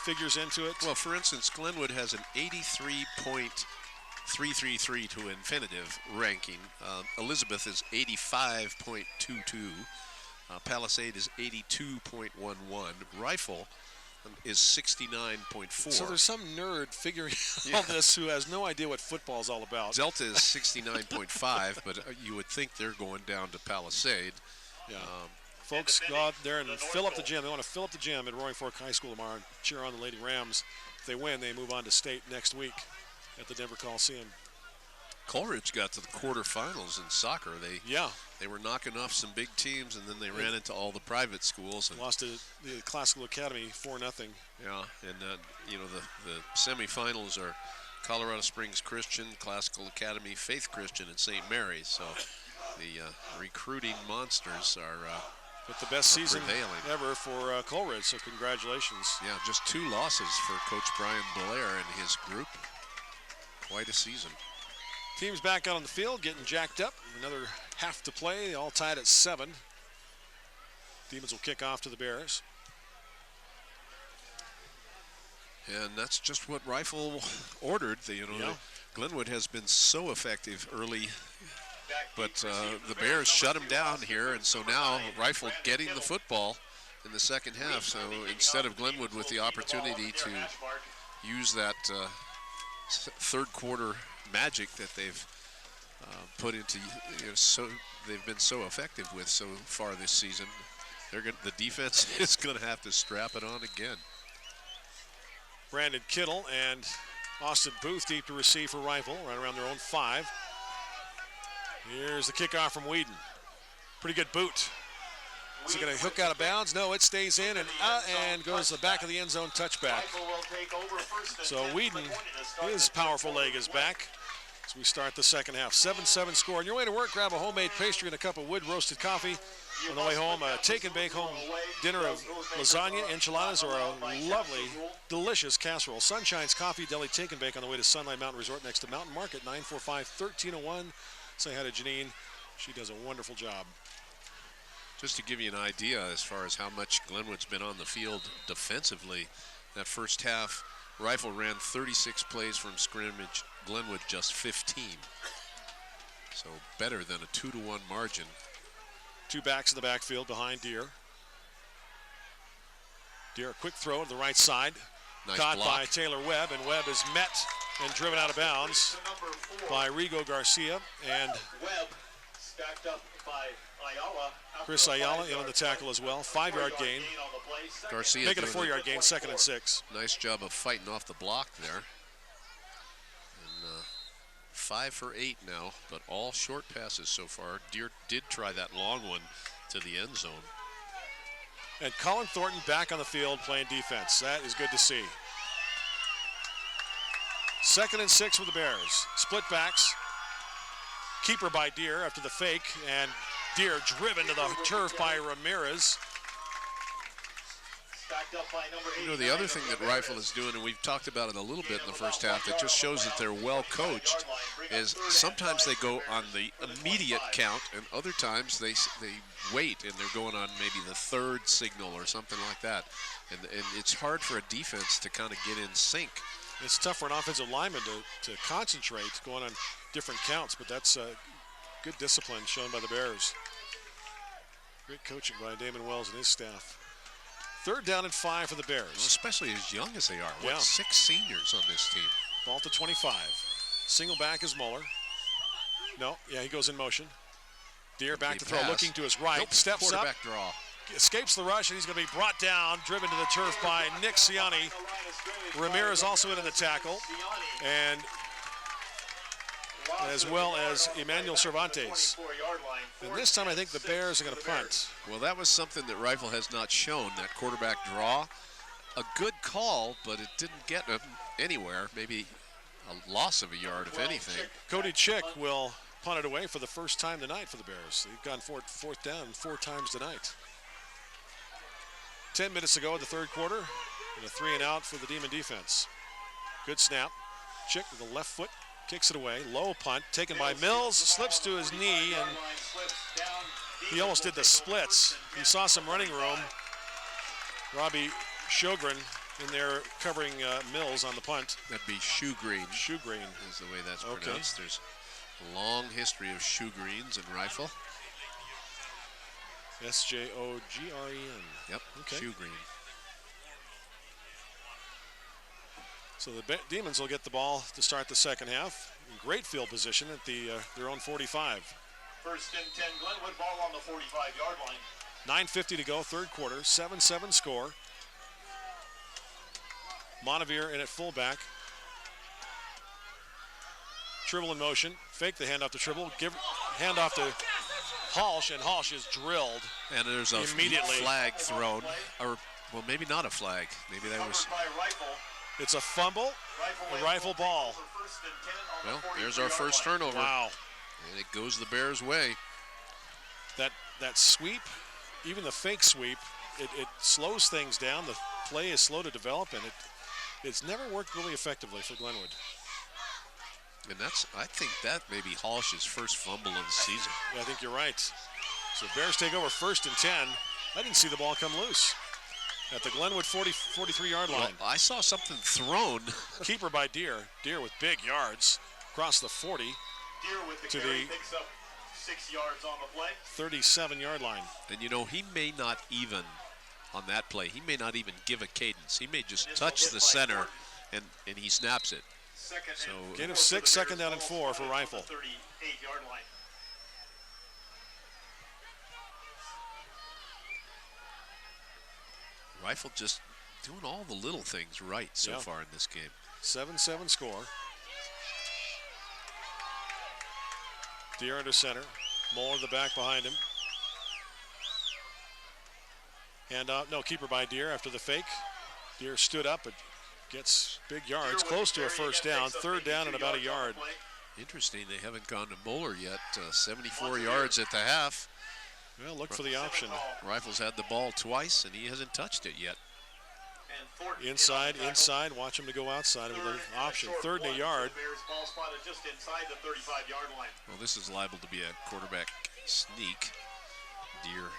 figures into it. Well, for instance, Glenwood has an 83.333 to infinitive ranking. Elizabeth is 85.22. Palisade is 82.11. Rifle is 69.4. So there's some nerd figuring all this who has no idea what football is all about. Delta is 69.5, but you would think they're going down to Palisade. Yeah. Folks, go out there and fill up the gym. They want to fill up the gym at Roaring Fork High School tomorrow and cheer on the Lady Rams. If they win, they move on to state next week at the Denver Coliseum. Coleridge got to the quarterfinals in soccer. They were knocking off some big teams, and then they ran into all the private schools. And lost to the Classical Academy 4-0. Yeah, and you know, the semifinals are Colorado Springs Christian, Classical Academy, Faith Christian, and St. Mary's. So the recruiting monsters are but the best season prevailing ever for Coleridge, so congratulations. Yeah, just 2 losses for Coach Brian Blair and his group. Quite a season. Teams back out on the field, getting jacked up. Another half to play, all tied at 7. Demons will kick off to the Bears. And that's just what Rifle ordered. Glenwood has been so effective early, but the Bears shut him down here, and so now Rifle getting the football in the second half. So instead of Glenwood with the opportunity to use that third quarter magic that they've put into, so they've been so effective with so far this season. The defense is going to have to strap it on again. Brandon Kittle and Austin Booth deep to receive for Rifle, right around their own 5. Here's the kickoff from Whedon. Pretty good boot. Is it going to hook out of bounds? No, it stays in and goes to the back of the end zone, touchback. So Whedon, his powerful leg is back as we start the second half. 7-7 score. On your way to work, grab a homemade pastry and a cup of wood-roasted coffee. On the way home, a take-and-bake home dinner of lasagna, enchiladas, or a lovely, delicious casserole. Sunshine's Coffee Deli Take-and-Bake on the way to Sunlight Mountain Resort next to Mountain Market, 945-1301. Say hi to Janine. She does a wonderful job. Just to give you an idea as far as how much Glenwood's been on the field defensively, that first half, Rifle ran 36 plays from scrimmage, Glenwood just 15. So better than a 2-to-1 margin. 2 backs in the backfield behind Deere. Deere, a quick throw to the right side. Nice Caught block by Taylor Webb, and Webb is met and driven out of bounds by Rigo Garcia. And Webb stacked up by Ayala. Chris Ayala in on the tackle as well. 5-yard gain. Garcia Make it a doing 4-yard gain, 2nd and 6. Nice job of fighting off the block there. And 5 for 8 now, but all short passes so far. Deere did try that long one to the end zone. And Colin Thornton back on the field playing defense. That is good to see. 2nd and 6 for the Bears. Split backs. Keeper by Deere after the fake, and Deere driven to the turf by Ramirez. The other thing that Rifle is doing, and we've talked about it a little bit in the first half, that just shows that they're well coached, is sometimes they go on the immediate count, and other times they wait and they're going on maybe the 3rd signal or something like that. And it's hard for a defense to kind of get in sync. It's tough for an offensive lineman to concentrate going on different counts, but that's good discipline shown by the Bears. Great coaching by Damon Wells and his staff. 3rd down and 5 for the Bears. Well, especially as young as they are. Yeah. 6 seniors on this team. Ball to 25. Single back is Muller. No, yeah, he goes in motion. Deere back to throw, looking to his right. Nope. Steps up. Quarterback draw. Escapes the rush, and he's going to be brought down, driven to the turf by Nick Ciani. Ramirez also in the tackle, and as well as Emmanuel Cervantes. And this time I think the Bears are going to punt. Well, that was something that Rifle has not shown, that quarterback draw. A good call, but it didn't get him anywhere. Maybe a loss of a yard, if anything. Cody Chick will punt it away for the first time tonight for the Bears. They've gone 4th down 4 times tonight. 10 minutes to go in the 3rd quarter, and a 3-and-out for the Demon defense. Good snap. Chick with the left foot kicks it away. Low punt taken by Mills, slips to his knee, and he almost did the splits. He saw some running room. Robbie Sjogren in there covering Mills on the punt. That'd be Shoegreen. Shoegreen is the way that's pronounced. There's a long history of Shoegreens in Rifle. S-J-O-G-R-E-N. Yep, okay. Shoegreen. So the Demons will get the ball to start the second half. In great field position at their own 45. 1st and 10, Glenwood, ball on the 45-yard line. 9:50 to go, 3rd quarter, 7-7 score. Montevier in at fullback. Tribble in motion, fake the handoff to Tribble, hand off to Halsh, and Halsh is drilled. And there's a immediately flag thrown, or well, maybe not a flag. Maybe that was. It's a fumble, a Rifle ball. Well, there's our first turnover. Wow. And it goes the Bears' way. That sweep, even the fake sweep, it slows things down. The play is slow to develop, and it's never worked really effectively for Glenwood. And I think that may be Halsh's first fumble of the season. Yeah, I think you're right. So Bears take over 1st and 10. I didn't see the ball come loose at the Glenwood 43-yard line. Well, I saw something thrown. Keeper by Deere. Deere with big yards across the 40 to the picks up 6 yards on the play. 37-yard line. And he may not even, on that play, he may not even give a cadence. He may just touch the center and he snaps it. So gain of 6, second down and 4 for Rifle. 38-yard line. Rifle just doing all the little things right so far in this game. 7-7 score. Deere under center. Moeller in the back behind him. And no, keeper by Deere after the fake. Deere stood up, but gets big yards, close to a first down. Third down and about a yard. Interesting, they haven't gone to Moeller yet. 74 yards at the half. Well, look for the option. Rifle's had the ball twice, and he hasn't touched it yet. Inside, watch him to go outside with an option. Third and a yard. Ball spotted just inside the 35-yard line. Well, this is liable to be a quarterback sneak. Deere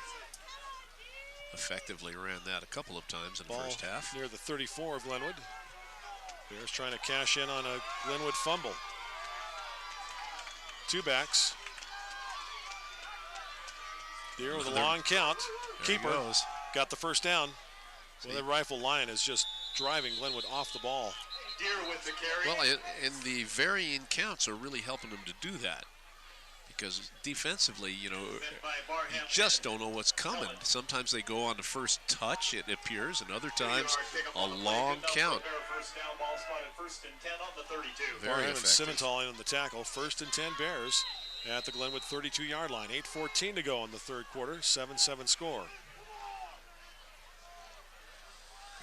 effectively ran that a couple of times in the first half. Near the 34 of Glenwood. Bears trying to cash in on a Glenwood fumble. Two backs. Deere with a long count. Keeper got the first down. Well, the Rifle Lion is just driving Glenwood off the ball. Deere with the carry. Well, and the varying counts are really helping them to do that. Because defensively, you know, you just don't know what's coming. Sometimes they go on the first touch, it appears, and other times a long count. First down, ball spotted first and 10 on the 32. Very effective. Simmental in on the tackle. First and 10 Bears at the Glenwood 32-yard line. 8:14 to go in the third quarter. 7-7 score.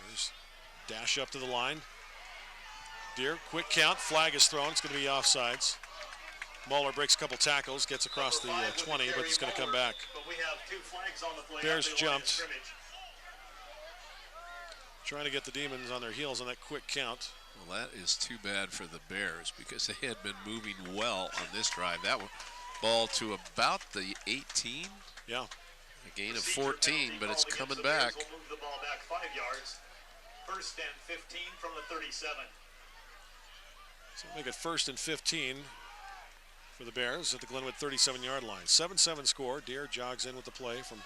Bears dash up to the line. Deere, quick count. Flag is thrown. It's going to be offsides. Moeller breaks a couple tackles, gets across the 20, but it's going to come back. Bears jumped. Trying to get the Demons on their heels on that quick count. Well, that is too bad for the Bears because they had been moving well on this drive. That one, ball to about the 18. Yeah. A gain of 14, but it's coming back. Will move the ball back 5 yards. First and 15 from the 37. So make it first and 15 for the Bears at the Glenwood 37-yard line. 7-7 score. Deere jogs in with the play from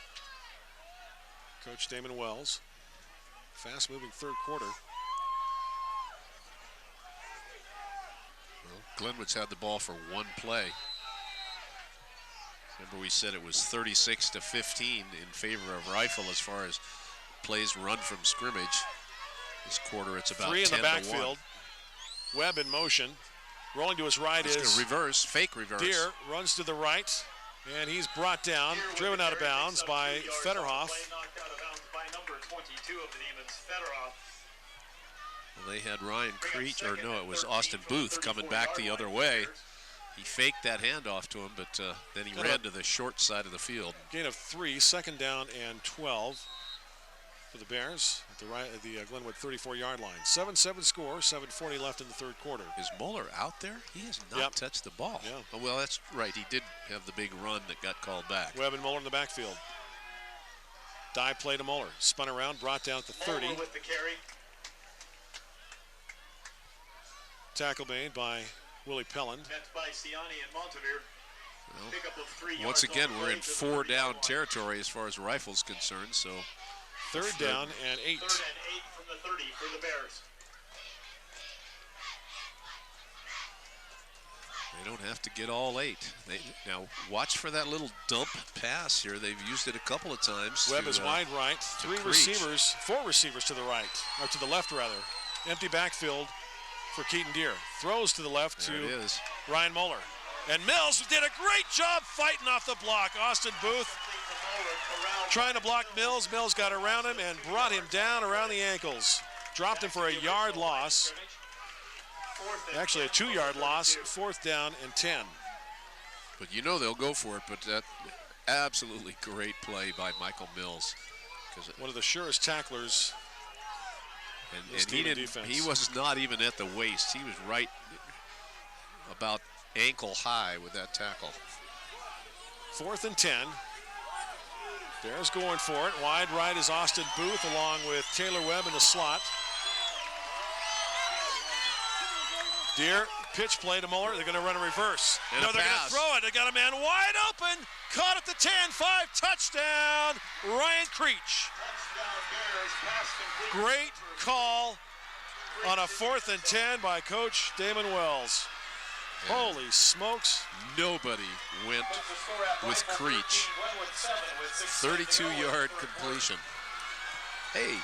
Coach Damon Wells. Fast-moving third quarter. Well, Glenwood's had the ball for one play. Remember we said it was 36-15 in favor of Rifle as far as plays run from scrimmage. This quarter it's about 3 in the 10-1. backfield. Webb in motion. Rolling to his right is reverse, fake reverse. Deere runs to the right, and he's brought down, driven out of bounds by Federhoff. Knocked out of bounds by number 22 of the Demons, Federhoff. Well, they had Ryan Creech, or no, it was Austin Booth coming back the other way. He faked that handoff to him, but then he ran to the short side of the field. Gain of 3, second down and 12 for the Bears at the Glenwood 34-yard line. 7-7 score, 7:40 left in the third quarter. Is Moeller out there? He has not touched the ball. Yeah. Oh, well, that's right. He did have the big run that got called back. Webb and Moeller in the backfield. Dive play to Moeller. Spun around, brought down at the 30. Moeller with the carry. Tackle made by Willie Pelland. Met by Ciani and Montevere. Well, Pickup of 3 yards once again, on the we're play in to the 4 down 30-yard line. territory as far as Rifle's concerned, so. Third down and 8. Third and 8 from the 30 for the Bears. They don't have to get all 8. Now, watch for that little dump pass here. They've used it a couple of times. Webb is wide right. 4 receivers to the right, or to the left rather. Empty backfield for Keaton Deere. Throws to the left There to it is. Ryan Moeller. And Mills did a great job fighting off the block. Austin Booth trying to block Mills. Mills got around him and brought him down around the ankles. Dropped him for a yard loss. Actually a 2-yard loss. 4th down and 10. But you know they'll go for it, but that absolutely great play by Michael Mills. One of the surest tacklers. And he was not even at the waist. He was right about ankle high with that tackle. 4th and 10. Bears going for it. Wide right is Austin Booth along with Taylor Webb in the slot. Deere, pitch play to Moeller. They're going to run a reverse. And no, they're going to throw it. They got a man wide open. Caught at the 10, 5, touchdown, Ryan Creech. Great call on a 4th and 10 by Coach Damon Wells. And holy smokes. Nobody went with Creech. 32-yard completion. Hey.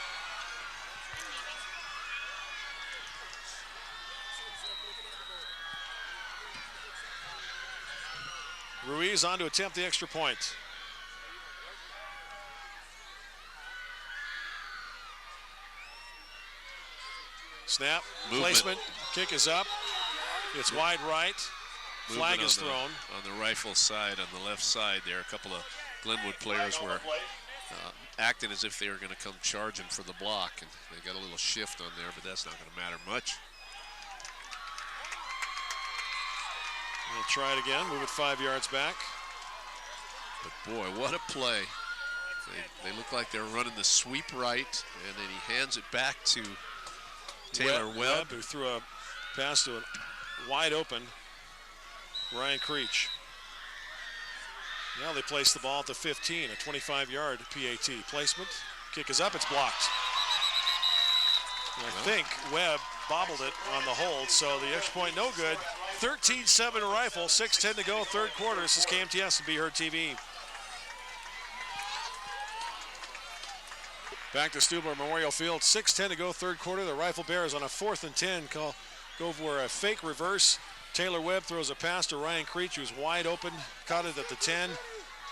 Ruiz on to attempt the extra point. Snap, movement. Placement, kick is up. It's wide right. Flag is thrown. On the Rifle side, on the left side there, a couple of Glenwood players were acting as if they were going to come charging for the block, and they got a little shift on there, but that's not going to matter much. We'll try it again, move it 5 yards back. But boy, what a play. They look like they're running the sweep right, and then he hands it back to Taylor Webb, who threw a pass to a wide open Ryan Creech. Now they place the ball at the 15, a 25-yard PAT. Placement, kick is up, it's blocked. And I think Webb bobbled it on the hold, so the extra point no good. 13-7 Rifle, 6:10 to go, third quarter. This is KMTS and BEHEARD TV. Back to Stubler Memorial Field, 6:10 to go, third quarter. The Rifle Bears on a 4th and 10 go for a fake reverse. Taylor Webb throws a pass to Ryan Creech, who's wide open, caught it at the 10,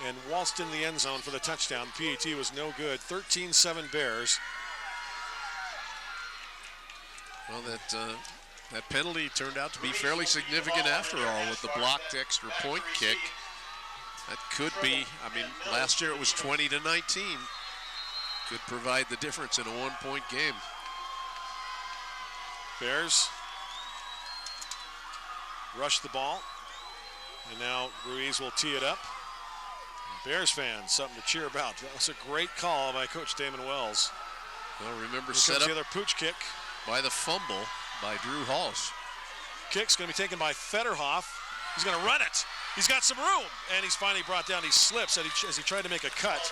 and waltzed in the end zone for the touchdown. The PAT was no good. 13-7 Bears. Well, that penalty turned out to be fairly significant after all with the blocked extra point kick. That could be, I mean, last year it was 20-19. Could provide the difference in a 1-point game. Bears rush the ball, and now Ruiz will tee it up. Bears fans, something to cheer about. That was a great call by Coach Damon Wells. Well, remember, Here set comes up the other pooch kick by the fumble by Drew Halsh. Kick's going to be taken by Federhoff. He's going to run it. He's got some room, and he's finally brought down. He slips as he tried to make a cut.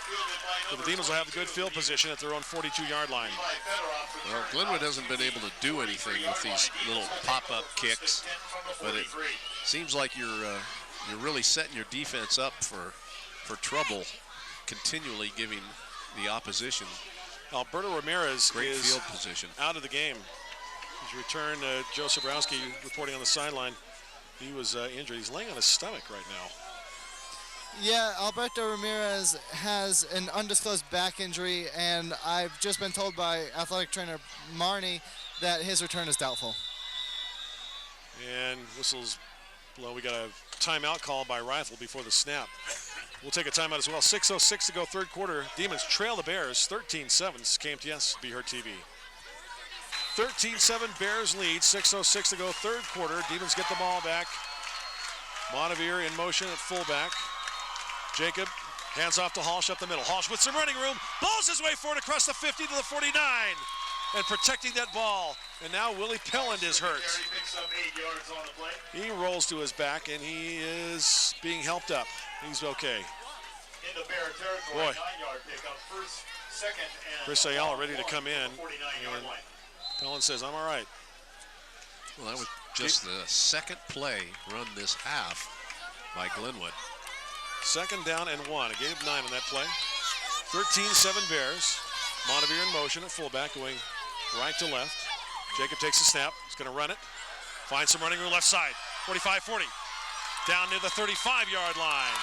But the Demons will have a good field position at their own 42-yard line. Well, Glenwood hasn't been able to do anything with these little pop-up kicks, but it seems like you're really setting your defense up for trouble, continually giving the opposition Alberto Ramirez great is field position. Out of the game. He's returned. Joe Sobrowski reporting on the sideline. He was injured. He's laying on his stomach right now. Yeah, Alberto Ramirez has an undisclosed back injury, and I've just been told by athletic trainer Marnie that his return is doubtful. And whistles blow. We got a timeout call by Rifle before the snap. We'll take a timeout as well. 6:06 to go, third quarter. Demons trail the Bears 13-7. This is KMTS, BEHEARD TV. 13-7 Bears lead, 6:06 to go, third quarter. Demons get the ball back. Montevere in motion at fullback. Jacob hands off to Halsh up the middle. Halsh with some running room, balls his way forward across the 50 to the 49, and protecting that ball. And now Willie Pelland is hurt. He rolls to his back, and he is being helped up. He's okay. Into Bear territory, Boy. 9-yard pickup, first, second, and Chris Ayala ready to come in. 49-yard line. Pelland says, I'm all right. Well, that was just the second play run this half by Glenwood. Second down and 1, a gain of 9 on that play. 13-7 Bears. Montevere in motion at fullback, going right to left. Jacob takes the snap. He's going to run it. Finds some running room left side. 45-40. Down near the 35-yard line.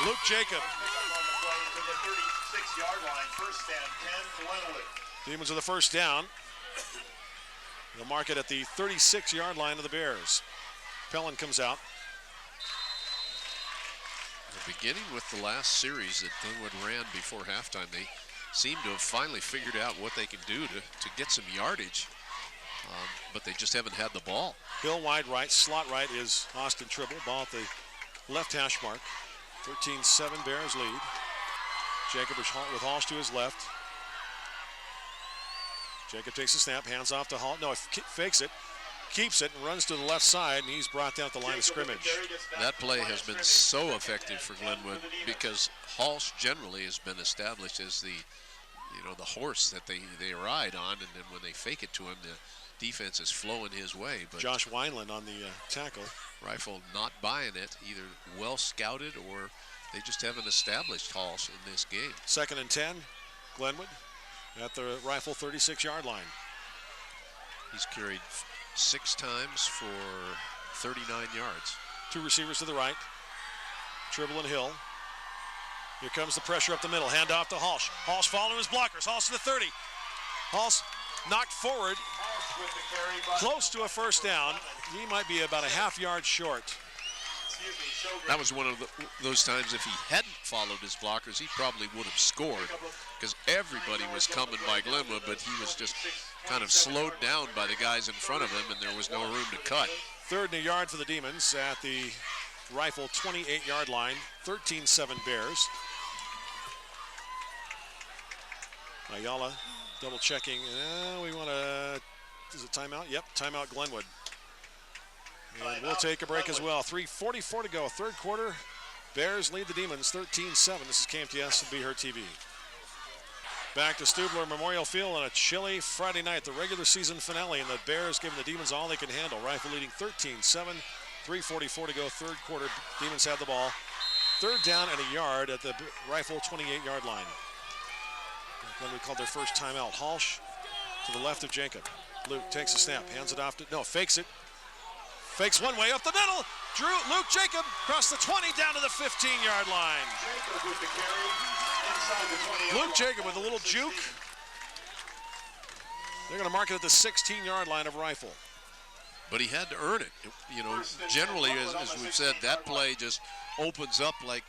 Luke Jacob. To the 36-yard line, first and 10, Glenwood. Demons with the first down. They'll mark it at the 36-yard line of the Bears. Pelland comes out. Beginning with the last series that Glenwood ran before halftime, they seem to have finally figured out what they can do to get some yardage, but they just haven't had the ball. Hill wide right, slot right is Austin Tribble. Ball at the left hash mark. 13-7 Bears lead. Jacob with Halsh to his left. Jacob takes the snap, hands off to Halsh. No, fakes it, keeps it, and runs to the left side, and he's brought down at the line of scrimmage. That play has been so effective for Glenwood because Halsh generally has been established as the you know, the horse that they ride on, and then when they fake it to him, the defense is flowing his way. But Josh Wineland on the tackle. Rifle not buying it, either well scouted or they just haven't established Halsh in this game. 2nd and 10, Glenwood at the Rifle 36-yard line. He's carried 6 times for 39 yards. 2 receivers to the right, Tribble and Hill. Here comes the pressure up the middle, hand off to Halsh. Halsh following his blockers, Halsh to the 30. Halsh knocked forward, close to a first down. He might be about a half-yard short. That was one of those times if he hadn't followed his blockers, he probably would have scored because everybody was coming by Glenwood, but he was just kind of slowed down by the guys in front of him, and there was no room to cut. 3rd and a yard for the Demons at the Rifle 28-yard line, 13-7 Bears. Ayala double checking. We want to, is it timeout? Yep, timeout Glenwood. And we'll take a break as well. 3:44 to go, 3rd quarter. Bears lead the Demons 13-7. This is KMTS and BEHEARD TV. Back to Stubler Memorial Field on a chilly Friday night, the regular season finale, and the Bears giving the Demons all they can handle. Rifle leading 13-7, 3:44 to go, 3rd quarter. Demons have the ball. 3rd down and a yard at the Rifle 28-yard line. Glenwood called their first timeout. Halsh to the left of Jacob. Luke takes a snap, hands it off to, no, fakes it. Fakes one way up the middle. Luke Jacob across the 20 down to the 15-yard line. Luke Jacob with a little juke. They're going to mark it at the 16-yard line of Rifle. But he had to earn it. You know, generally, as we've said, that play just opens up like,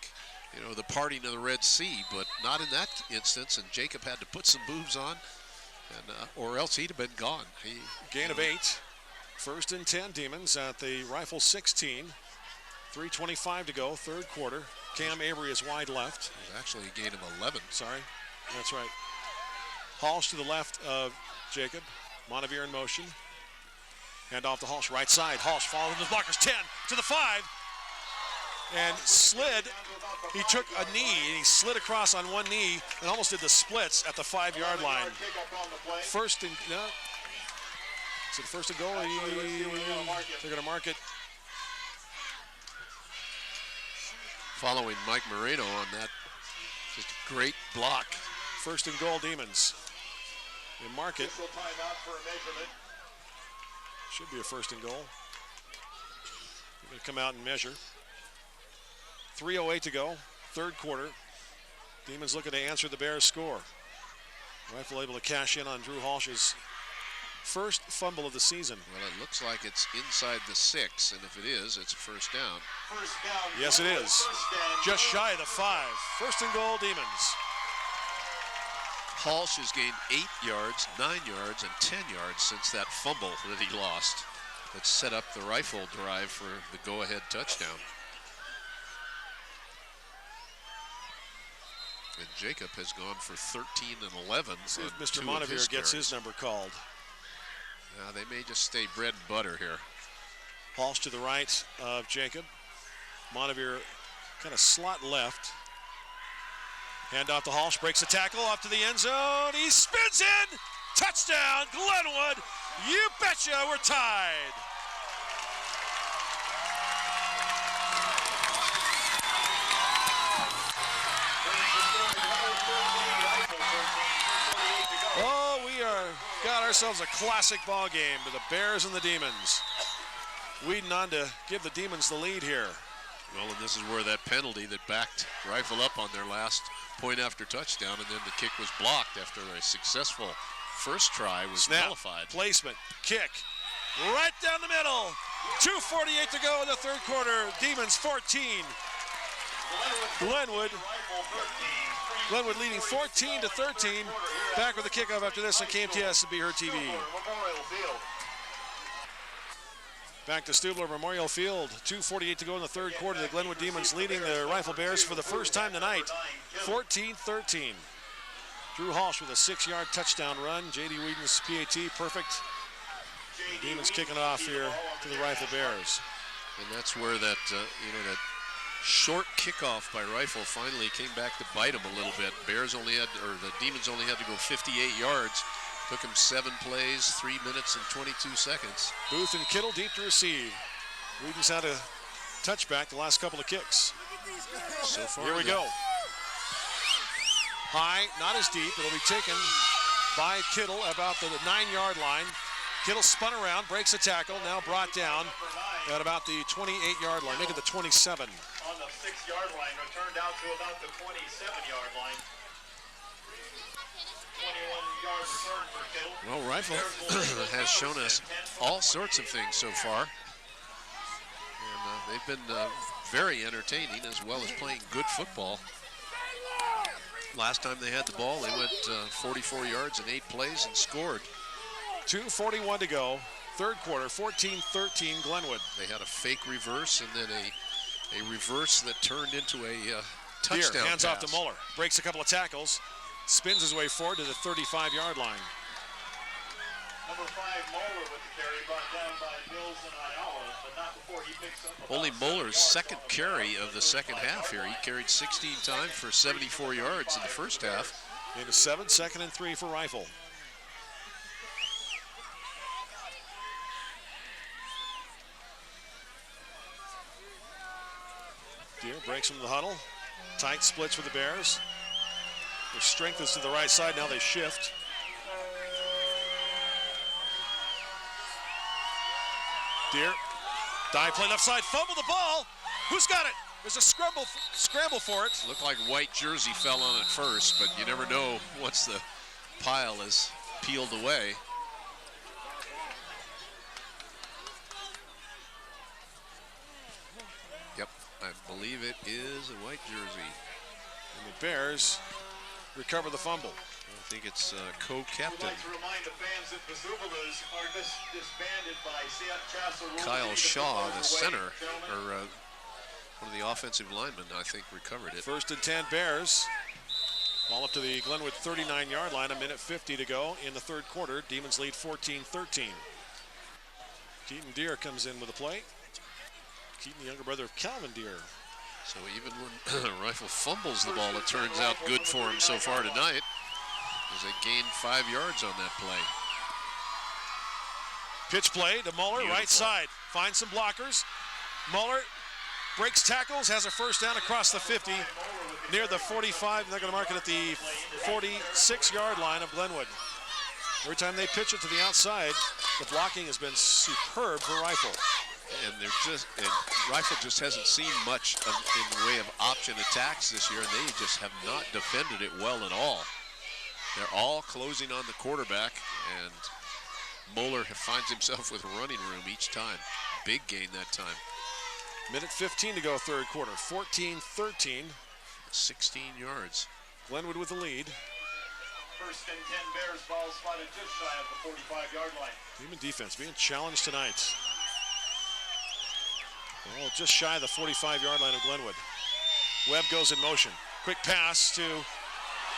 you know, the parting of the Red Sea, but not in that instance, and Jacob had to put some boots on, and or else he'd have been gone. Gain of 8. 1st and 10 Demons at the Rifle 16. 3:25 to go, 3rd quarter. Cam Avery is wide left. It was actually a gain of 11. Sorry, that's right. Halsh to the left of Jacob. Montevier in motion. Hand off to Halsh, right side. Halsh following the blockers, 10 to the 5. And slid, he took a knee, and he slid across on one knee and almost did the splits at the 5-yard line. 1st and, no. Is it 1st and goal? They're going to mark it. Following Mike Moreno on that, just a great block. 1st and goal, Demons. They mark it. Should be a 1st and goal. They're going to come out and measure. 3:08 to go, 3rd quarter. Demons looking to answer the Bears' score. Rifle able to cash in on Drew Halsh's first fumble of the season. Well, it looks like it's inside the 6, and if it is, it's a 1st down. Yes, it is. Just shy of the 5. 1st and goal, Demons. Halsh has gained 8 yards, 9 yards, and 10 yards since that fumble that he lost. That set up the Rifle drive for the go-ahead touchdown. And Jacob has gone for 13 and 11. See if Mr. Montevier gets his number called. They may just stay bread and butter here. Halsh to the right of Jacob. Montevier kind of slot left. Hand off to Halsh, breaks the tackle, off to the end zone. He spins in. Touchdown, Glenwood. You betcha, we're tied. Oh, we got ourselves a classic ball game with the Bears and the Demons. Weeding on to give the Demons the lead here. Well, and this is where that penalty that backed Rifle up on their last point after touchdown, and then the kick was blocked after a successful first try was nullified. Placement, kick, right down the middle. 2:48 to go in the 3rd quarter. Demons 14. Glenwood leading 14-13. Back with the kickoff after this on KMTS and BEHEARD TV. Back to Stubler Memorial Field. 2:48 to go in the 3rd quarter. The Glenwood Demons leading the Rifle Bears for the first time tonight. 14-13. Drew Halsh with a 6-yard touchdown run. J.D. Whedon's PAT, perfect. The Demons kicking it off here to the Rifle Bears. And that's where that, that Short kickoff by Rifle finally came back to bite him a little bit. The Demons only had to go 58 yards. Took him 7 plays, 3 minutes and 22 seconds. Booth and Kittle deep to receive. Whedon's had a touchback the last couple of kicks. So far, here we go. High, not as deep. It'll be taken by Kittle about the 9-yard line. Kittle spun around, breaks a tackle, now brought down at about the 28-yard line, make it the 27. On the 6-yard line, returned out to about the 27-yard line. 21-yard return for Kittle. Well, Rifle has shown us all sorts of things so far. And they've been very entertaining as well as playing good football. Last time they had the ball, they went 44 yards in 8 plays and scored. 2:41 to go, third quarter, 14-13 Glenwood. They had a fake reverse and then a reverse that turned into a touchdown Deere hands pass. off to Muller, breaks a couple of tackles, spins his way forward to the 35-yard line. Number 5, Moeller with the carry, brought down by Mills and Ayala, but not before he picks up. Only Muller's second carry of the second half here. He carried 16 times for 74 yards in the first half. Into 7, 2nd and 3 for Rifle. Deere breaks from the huddle. Tight splits with the Bears. Their strength is to the right side. Now they shift. Deere, dive play left side, fumble the ball. Who's got it? There's a scramble for it. Looked like white jersey fell on it first, but you never know once the pile is peeled away. Yep, I believe it is a white jersey. And the Bears recover the fumble. I think it's co-captain. I'd like to remind the fans that the Zubalas are disbanded by Chancellor Kyle Shaw, the center, or one of the offensive linemen, I think, recovered it. 1st and 10 Bears. Ball up to the Glenwood 39-yard line, 1:50 to go in the third quarter. Demons lead 14-13. Keaton Deere comes in with a play. Keaton, the younger brother of Calvin Deere. So even when Rifle fumbles the ball, it turns out good for him so far tonight, as they gained 5 yards on that play. Pitch play to Muller, Beautiful. right side. Finds some blockers. Muller breaks tackles, has a first down across the 50, near the 45. They're going to mark it at the 46-yard line of Glenwood. Every time they pitch it to the outside, the blocking has been superb for Rifle. And Rifle just hasn't seen much in the way of option attacks this year, and they just have not defended it well at all. They're all closing on the quarterback, and Moeller finds himself with running room each time. Big gain that time. 1:15 to go, third quarter. 14-13. 16 yards. Glenwood with the lead. 1st and 10 Bears, ball spotted just shy of the 45-yard line. Demon defense being challenged tonight. Well, just shy of the 45-yard line of Glenwood. Webb goes in motion. Quick pass to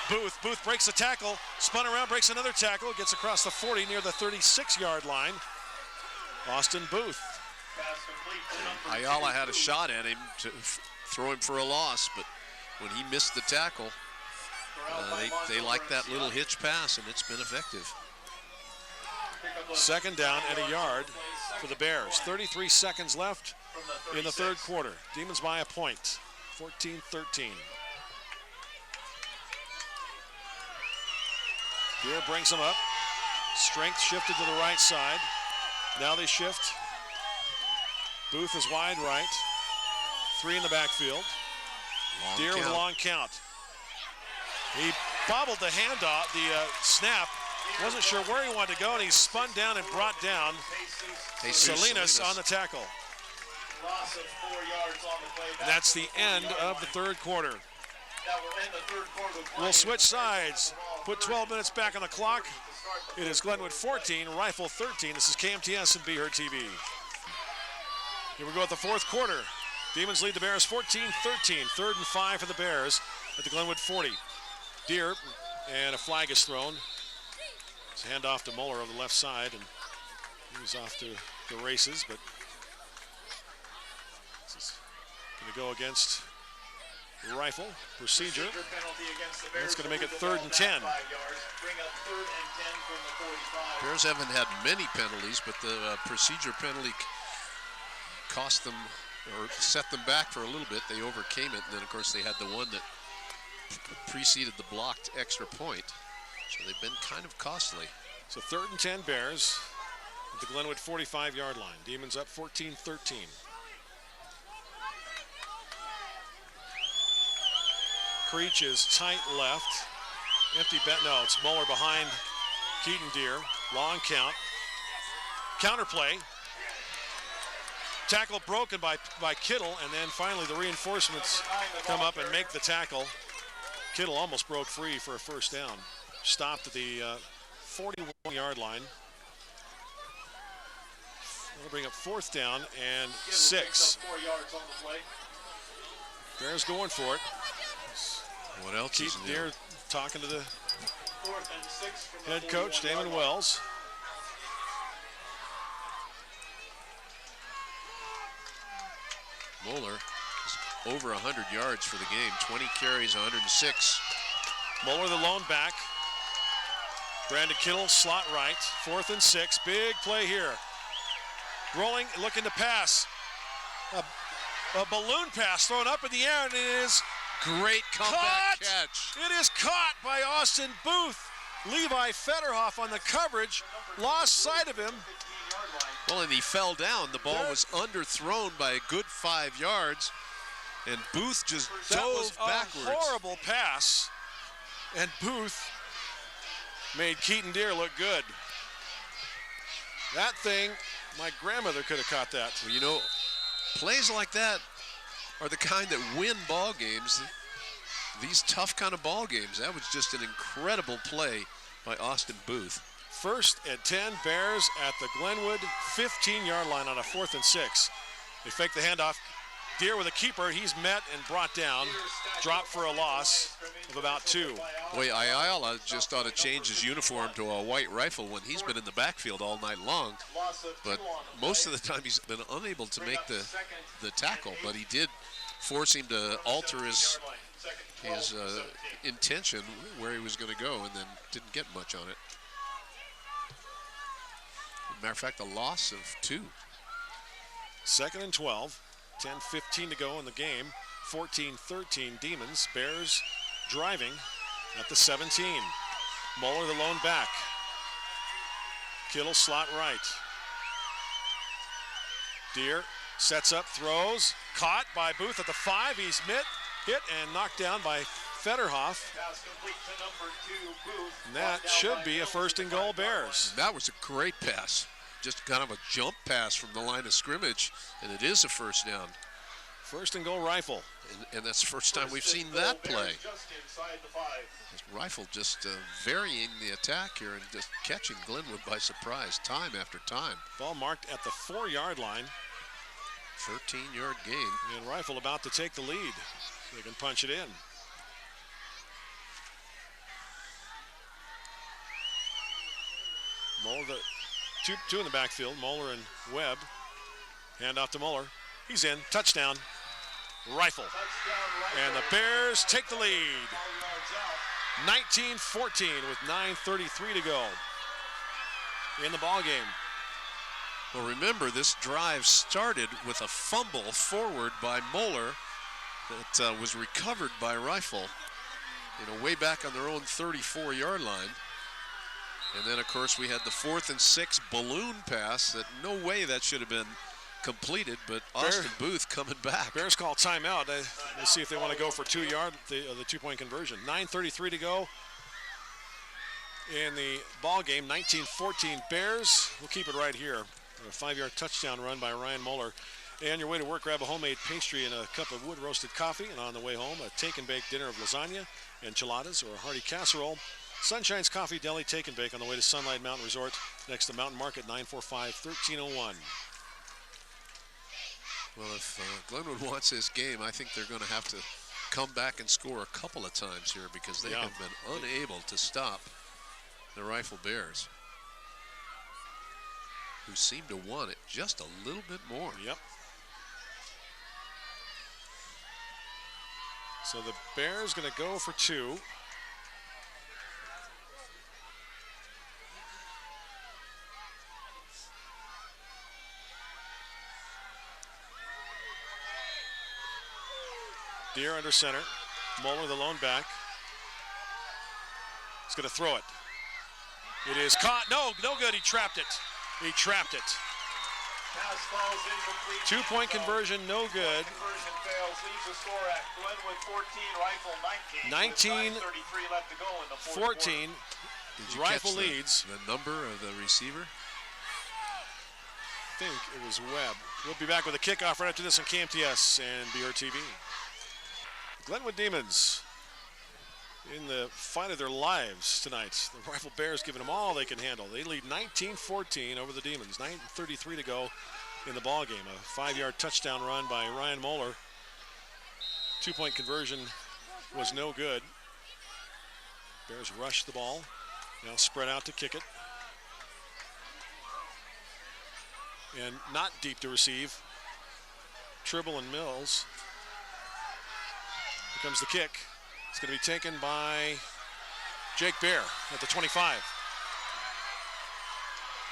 Booth. Booth breaks a tackle, spun around, breaks another tackle, gets across the 40 near the 36-yard line. Austin Booth. Pass complete to number Ayala had a shot at him to throw him for a loss, but when he missed the tackle, they like that little hitch pass, and it's been effective. 2nd down and a yard for the Bears. 33 seconds left in the third quarter. Demons by a point. 14-13. Deere brings them up. Strength shifted to the right side. Now they shift. Booth is wide right. 3 in the backfield. Deere with a long count. He bobbled the handoff, the snap. Wasn't sure where he wanted to go, and he spun down and brought down Salinas on the tackle. Loss of 4 yards on the play. And that's the end of the third quarter. We'll switch sides. Put 12 minutes back on the clock. It is Glenwood 14, Rifle 13. This is KMTS and BEHEARD TV. Here we go at the fourth quarter. Demons lead the Bears 14-13. 3rd and 5 for the Bears at the Glenwood 40. Deere, and a flag is thrown. It's a handoff to Muller on the left side, and he was off to the races, but this is Going to go against Rifle. Procedure. Penalty against the Bears. That's going to make it Move the 3rd ball and down 10. 5 yards. Bring up 3rd and 10 from the 45. Bears haven't had many penalties, but the procedure penalty cost them or set them back for a little bit. They overcame it, and then of course they had the one that preceded the blocked extra point. So they've been kind of costly. So 3rd and 10 Bears at the Glenwood 45-yard line. Demons up 14-13. Creech is tight left. Empty bet. No, it's Moeller behind Keaton Deere. Long count. Counterplay. Tackle broken by Kittle, and then finally the reinforcements come up and make the tackle. Kittle almost broke free for a first down. Stopped at the 41-yard line. That'll bring up 4th down and 6. 4 yards on the play. Bears going for it. What else is Keaton new? Deere talking to the 4th and 6 from the head coach, 41-yard Damon line. Wells. Moeller is over 100 yards for the game. 20 carries, 106. Moeller the lone back. Brandon Kittle slot right. 4th and 6. Big play here. Rolling, looking to pass. A balloon pass thrown up in the air, and it is Great comeback caught. catch. It is caught by Austin Booth. Levi Federhoff on the coverage. Lost sight of him. 15-yard line. Well, and he fell down. The ball was underthrown by a good 5 yards, and Booth just That was dove backwards. a horrible pass, and Booth made Keaton Deere look good. That thing, my grandmother could have caught that. Well, you know, plays like that are the kind that win ball games. These tough kind of ball games. That was just an incredible play by Austin Booth. 1st and 10, Bears at the Glenwood 15-yard line on a 4th and 6. They fake the handoff. Deere with a keeper. He's met and brought down. Dropped for a loss of about 2. Boy, Ayala just ought to change his uniform to a white rifle when he's been in the backfield all night long. But most of the time he's been unable to make the tackle, but he did force him to alter his intention where he was going to go, and then didn't get much on it. Matter of fact, a loss of 2. 2nd and 12. 10:15 to go in the game. 14-13 Demons. Bears driving at the 17. Moeller the lone back. Kittle slot right. Deere sets up, throws. Caught by Booth at the 5. He's hit and knocked down by Federhoff. Pass complete to number 2, Booth. And that should be a 1st and goal Bears. That was a great pass. Just kind of a jump pass from the line of scrimmage, and it is a 1st down. 1st and goal Rifle. And that's the first time we've seen that play. Just inside the 5. Rifle just varying the attack here and just catching Glenwood by surprise time after time. Ball marked at the 4-yard line. 13-yard game. And Rifle about to take the lead. They can punch it in. Moeller, two in the backfield, Moeller and Webb. Hand off to Moeller. He's in. Touchdown. Rifle. And the Bears take the lead. 19-14 with 9:33 to go in the ball game. Well, remember, this drive started with a fumble forward by Moeller that was recovered by Rifle, way back on their own 34-yard line. And then, of course, we had the 4th and 6 balloon pass that no way that should have been completed, but Austin Booth coming back. Bears call timeout. We'll see if they want to go for 2-yard, the 2-point conversion. 9:33 to go in the ball game. 19-14 Bears. We'll keep it right here. A 5-yard touchdown run by Ryan Moeller. And your way to work, grab a homemade pastry and a cup of wood-roasted coffee. And on the way home, a take-and-bake dinner of lasagna, enchiladas, or a hearty casserole. Sunshine's Coffee Deli Take and Bake on the way to Sunlight Mountain Resort next to Mountain Market, 945-1301. Well, if Glenwood wants this game, I think they're going to have to come back and score a couple of times here because they have been unable to stop the Rifle Bears, who seem to want it just a little bit more. Yep. So the Bears going to go for 2. Deere under center. Moeller, the lone back. He's going to throw it. It is caught. No good. He trapped it. He trapped it. Pass falls incomplete. 2-point conversion, no good. Conversion fails. Leaves the score at Glenwood 14, Rifle 19. 19, 9:33 left to go in the fourth 14. Did you Rifle catch leads. the number of the receiver? I think it was Webb. We'll be back with a kickoff right after this on KMTS and BEHEARD TV. Glenwood Demons in the fight of their lives tonight. The Rifle Bears giving them all they can handle. They lead 19-14 over the Demons. 9:33 to go in the ball game. A 5-yard touchdown run by Ryan Moeller. 2-point conversion was no good. Bears rushed the ball. Now spread out to kick it. And not deep to receive. Tribble and Mills. Here comes the kick. It's going to be taken by Jake Bear at the 25.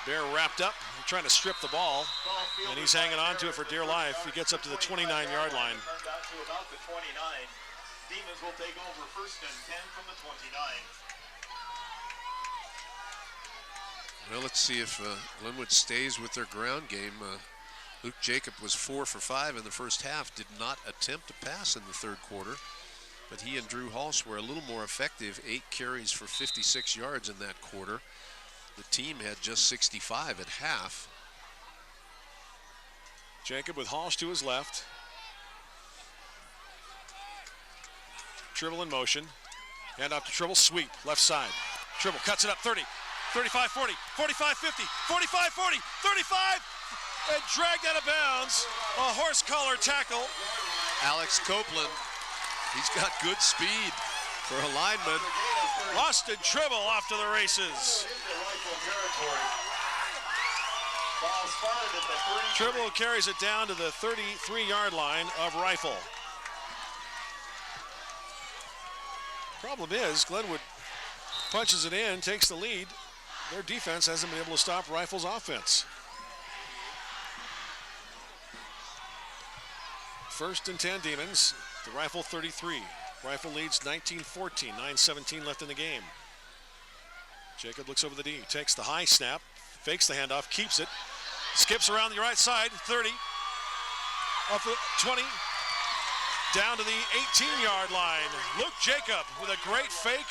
Bear wrapped up, trying to strip the ball, and he's hanging on to it for dear life. He gets up to the 29-yard line. Turned out to about the 29. Demons will take over first and 10 from the 29. Well, let's see if Glenwood stays with their ground game. Luke Jacob was 4 for 5 in the first half, did not attempt to pass in the third quarter. But he and Drew Hulse were a little more effective, 8 carries for 56 yards in that quarter. The team had just 65 at half. Jacob with Hulse to his left. Tribble in motion. Hand off to Tribble, sweep, left side. Tribble cuts it up, 30, 35, 40, 45, 50, 45, 40, 35, and dragged out of bounds. A horse collar tackle. Alex Copeland. He's got good speed for a lineman. Austin Tribble off to the races. Tribble carries it down to the 33-yard line of Rifle. Problem is, Glenwood punches it in, takes the lead. Their defense hasn't been able to stop Rifle's offense. First and 10 Demons. The Rifle 33. Rifle leads 19-14, 9:17 left in the game. Jacob looks over the D, takes the high snap, fakes the handoff, keeps it, skips around the right side, 30, off the 20, down to the 18-yard line. Luke Jacob with a great fake.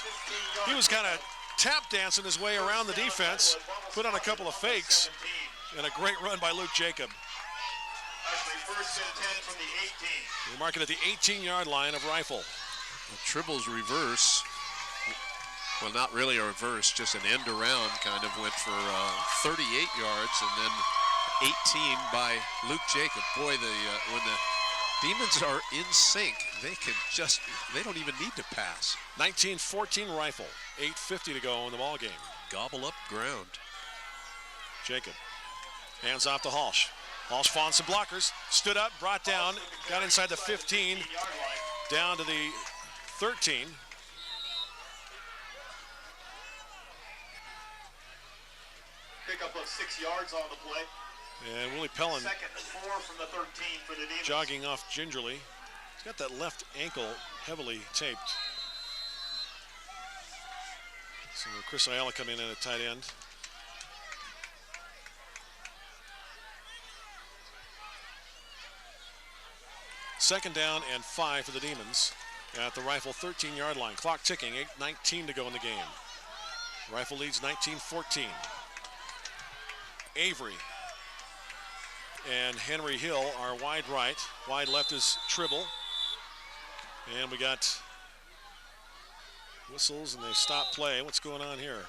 He was kind of tap dancing his way around the defense, put on a couple of fakes, and a great run by Luke Jacob. First and 10 from the 18. We're marking at the 18-yard line of Rifle. Well, Tribble's reverse, well, not really a reverse, just an end around kind of went for 38 yards and then 18 by Luke Jacob. Boy, when the Demons are in sync, they don't even need to pass. 19-14 Rifle, 8:50 to go in the ball game. Gobble up ground. Jacob hands off to Hulse. Hulse found some blockers, stood up, brought down, got inside the 15, down to the 13. Pickup of 6 yards on the play. And Willie Pellin Second and 4 from the 13 for the Demons. jogging off gingerly. He's got that left ankle heavily taped. So Chris Ayala coming in at tight end. Second down and 5 for the Demons at the Rifle 13-yard line. Clock ticking, 8:19 to go in the game. Rifle leads 19-14. Avery and Henry Hill are wide right. Wide left is Tribble. And we got whistles and they stop play. What's going on here?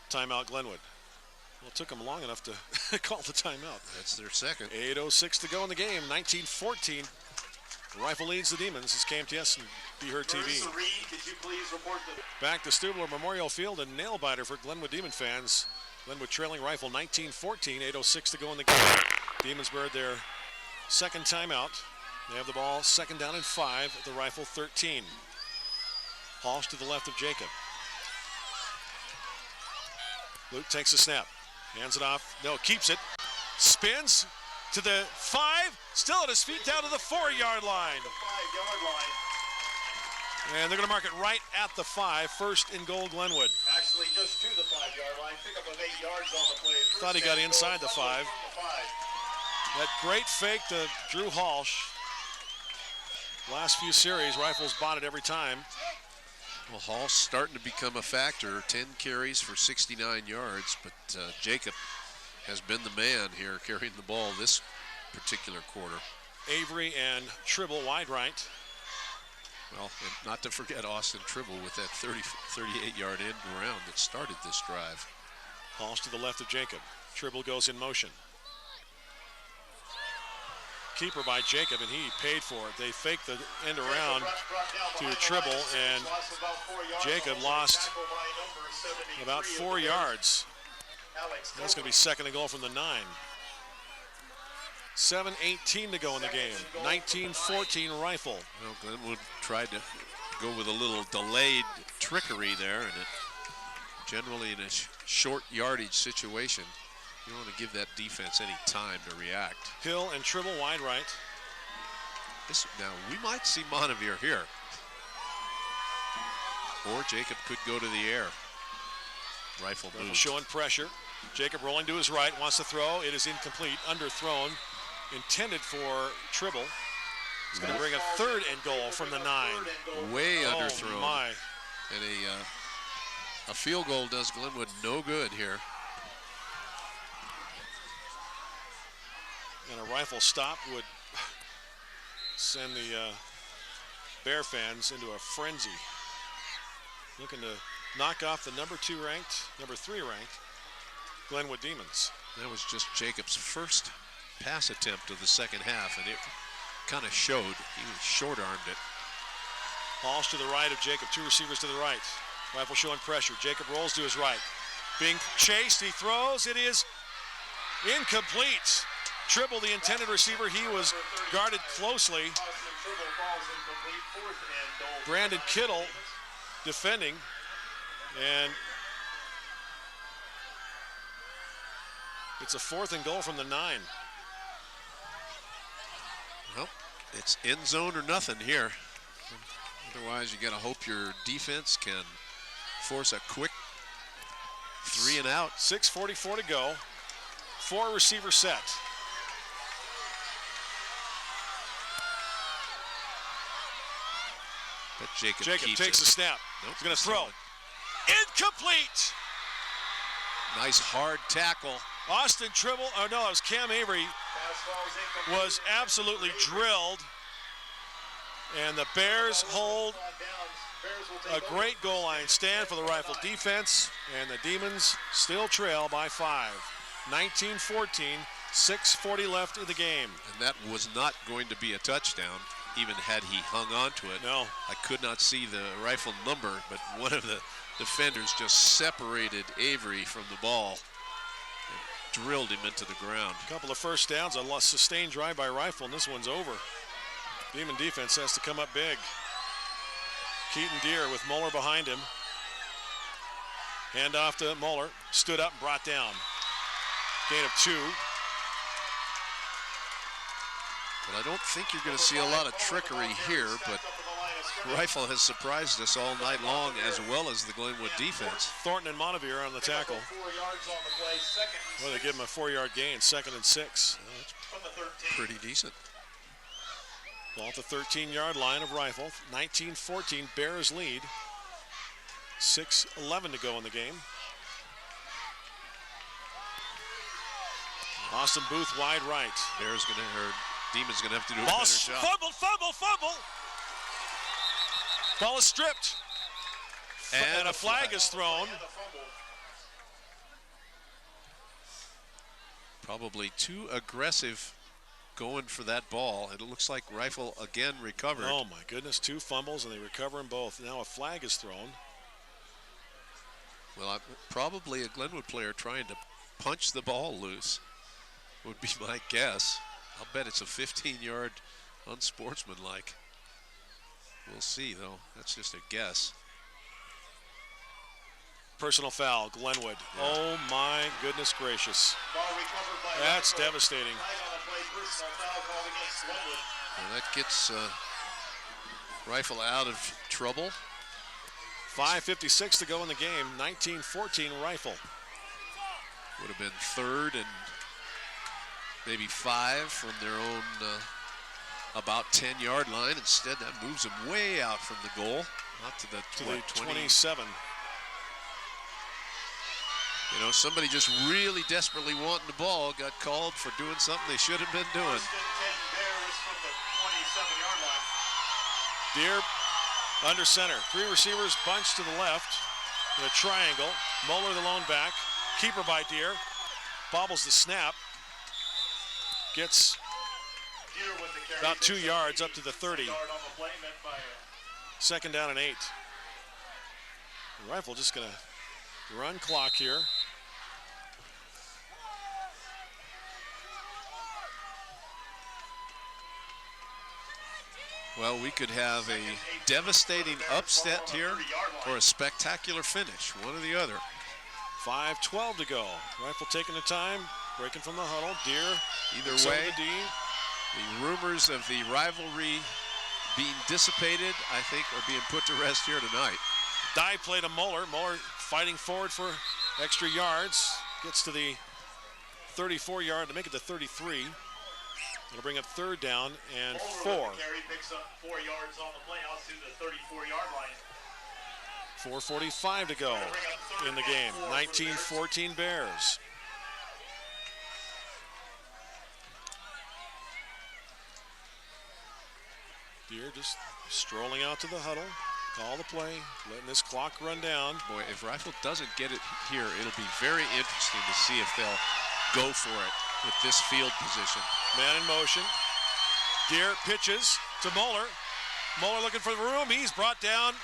Timeout Glenwood. Well, it took them long enough to call the timeout. That's their second. 8:06 to go in the game. 19-14. Rifle leads the Demons. It's KMTS and BEHEARD TV. Back to Stubler Memorial Field, and nail biter for Glenwood Demon fans. Glenwood trailing Rifle 19-14. 8:06 to go in the game. Demonsburg their second timeout. They have the ball, second down and 5 at the Rifle 13. Walsh to the left of Jacob. Luke takes the snap, hands it off, no, keeps it, spins to the 5, still at his feet down to the 4-yard line. The 5-yard line. And they're going to mark it right at the 5, first and goal Glenwood. Actually, just to the 5-yard line, pickup of 8 yards on the play. Thought he got inside the 5. That great fake to Drew Walsh. Last few series, Rifles bought it every time. Well, Hall's starting to become a factor. 10 carries for 69 yards, but Jacob has been the man here carrying the ball this particular quarter. Avery and Tribble wide right. Well, and not to forget Austin Tribble with that 38-yard end around that started this drive. Walsh to the left of Jacob. Tribble goes in motion. Keeper by Jacob, and he paid for it. They faked the end around to Tribble, and Jacob lost about 4 yards. That's going to be second and goal from the 9. 7:18 to go in the game. 19-14 Rifle. Well, Glenwood tried to go with a little delayed trickery there, and it generally in a short yardage situation, you don't want to give that defense any time to react. Hill and Tribble wide right. Now, we might see Montevier here. Or Jacob could go to the air. Rifle move. Showing pressure. Jacob rolling to his right, wants to throw. It is incomplete, underthrown. Intended for Tribble. He's going to bring a third and goal from the 9. Way underthrown. Oh my. And a field goal does Glenwood no good here. And a Rifle stop would send the Bear fans into a frenzy. Looking to knock off the number 3 ranked Glenwood Demons. That was just Jacob's first pass attempt of the second half, and it kind of showed. He short-armed it. Walsh to the right of Jacob, 2 receivers to the right. Rifle showing pressure. Jacob rolls to his right. Being chased, he throws. It is incomplete. Tribble, the intended receiver, he was guarded closely. Brandon Kittle defending, and it's a 4th and goal from the 9. Well, it's end zone or nothing here. Otherwise, you got to hope your defense can force a quick 3 and out. 6:44 to go. 4 receiver set. But Jacob takes the snap. Nope, he's going to throw. Incomplete. Nice hard tackle. Austin Tribble, oh no, it was Cam Avery, was absolutely drilled. And the Bears hold a great goal line stand for the Rifle defense, and the Demons still trail by 5. 19-14, 6:40 left in the game. And that was not going to be a touchdown, even had he hung on to it. No. I could not see the Rifle number, but one of the defenders just separated Avery from the ball and drilled him into the ground. A couple of first downs, a sustained drive by Rifle, and this one's over. Demon defense has to come up big. Keaton Deere with Muller behind him. Hand off to Muller, stood up and brought down. Gain of 2. But I don't think you're going to see a lot of trickery here, but Rifle has surprised us all night long, as well as the Glenwood defense. Thornton and Montevier on the tackle. Well, they give him a 4-yard gain, 2nd and 6. Pretty decent. Ball at the 13-yard line of Rifle. 19-14, Bears lead. 6:11 to go in the game. Austin Booth wide right. Demon's gonna have to do a Ball better job. Fumble. Ball is stripped. And a flag is thrown. Probably too aggressive going for that ball. It looks like Rifle again recovered. Oh my goodness, 2 fumbles and they recover them both. Now a flag is thrown. Well, probably a Glenwood player trying to punch the ball loose. would be my guess. I'll bet it's a 15-yard unsportsmanlike. We'll see, though. That's just a guess. Personal foul, Glenwood. Yeah. Oh, my goodness gracious. That's devastating. Well, that gets Rifle out of trouble. 5:56 to go in the game. 19-14 Rifle. Would have been third and maybe 5 from their own about 10-yard line. Instead, that moves them way out from the goal, out to the 27. You know, somebody just really desperately wanting the ball got called for doing something they should have been doing. Deere under center. 3 receivers bunched to the left in a triangle. Moeller the lone back. Keeper by Deere. Bobbles the snap. Gets about 2 yards up to the 30. Second down and 8. The Rifle just going to run clock here. Well, we could have a devastating upset here or a spectacular finish, one or the other. 5:12 to go. Rifle taking the time, breaking from the huddle. Deere either way. The rumors of the rivalry being dissipated, I think, are being put to rest here tonight. Dive play to Moeller. Moeller fighting forward for extra yards. Gets to the 34-yard to make it to 33. It'll bring up third down and 4. Picks up 4 yards on the play out to the 34-yard line. 4:45 to go in the game. 19-14 Bears. Deere just strolling out to the huddle. Call the play, letting this clock run down. Boy, if Rifle doesn't get it here, it'll be very interesting to see if they'll go for it with this field position. Man in motion. Deere pitches to Moeller. Moeller looking for the room. He's brought down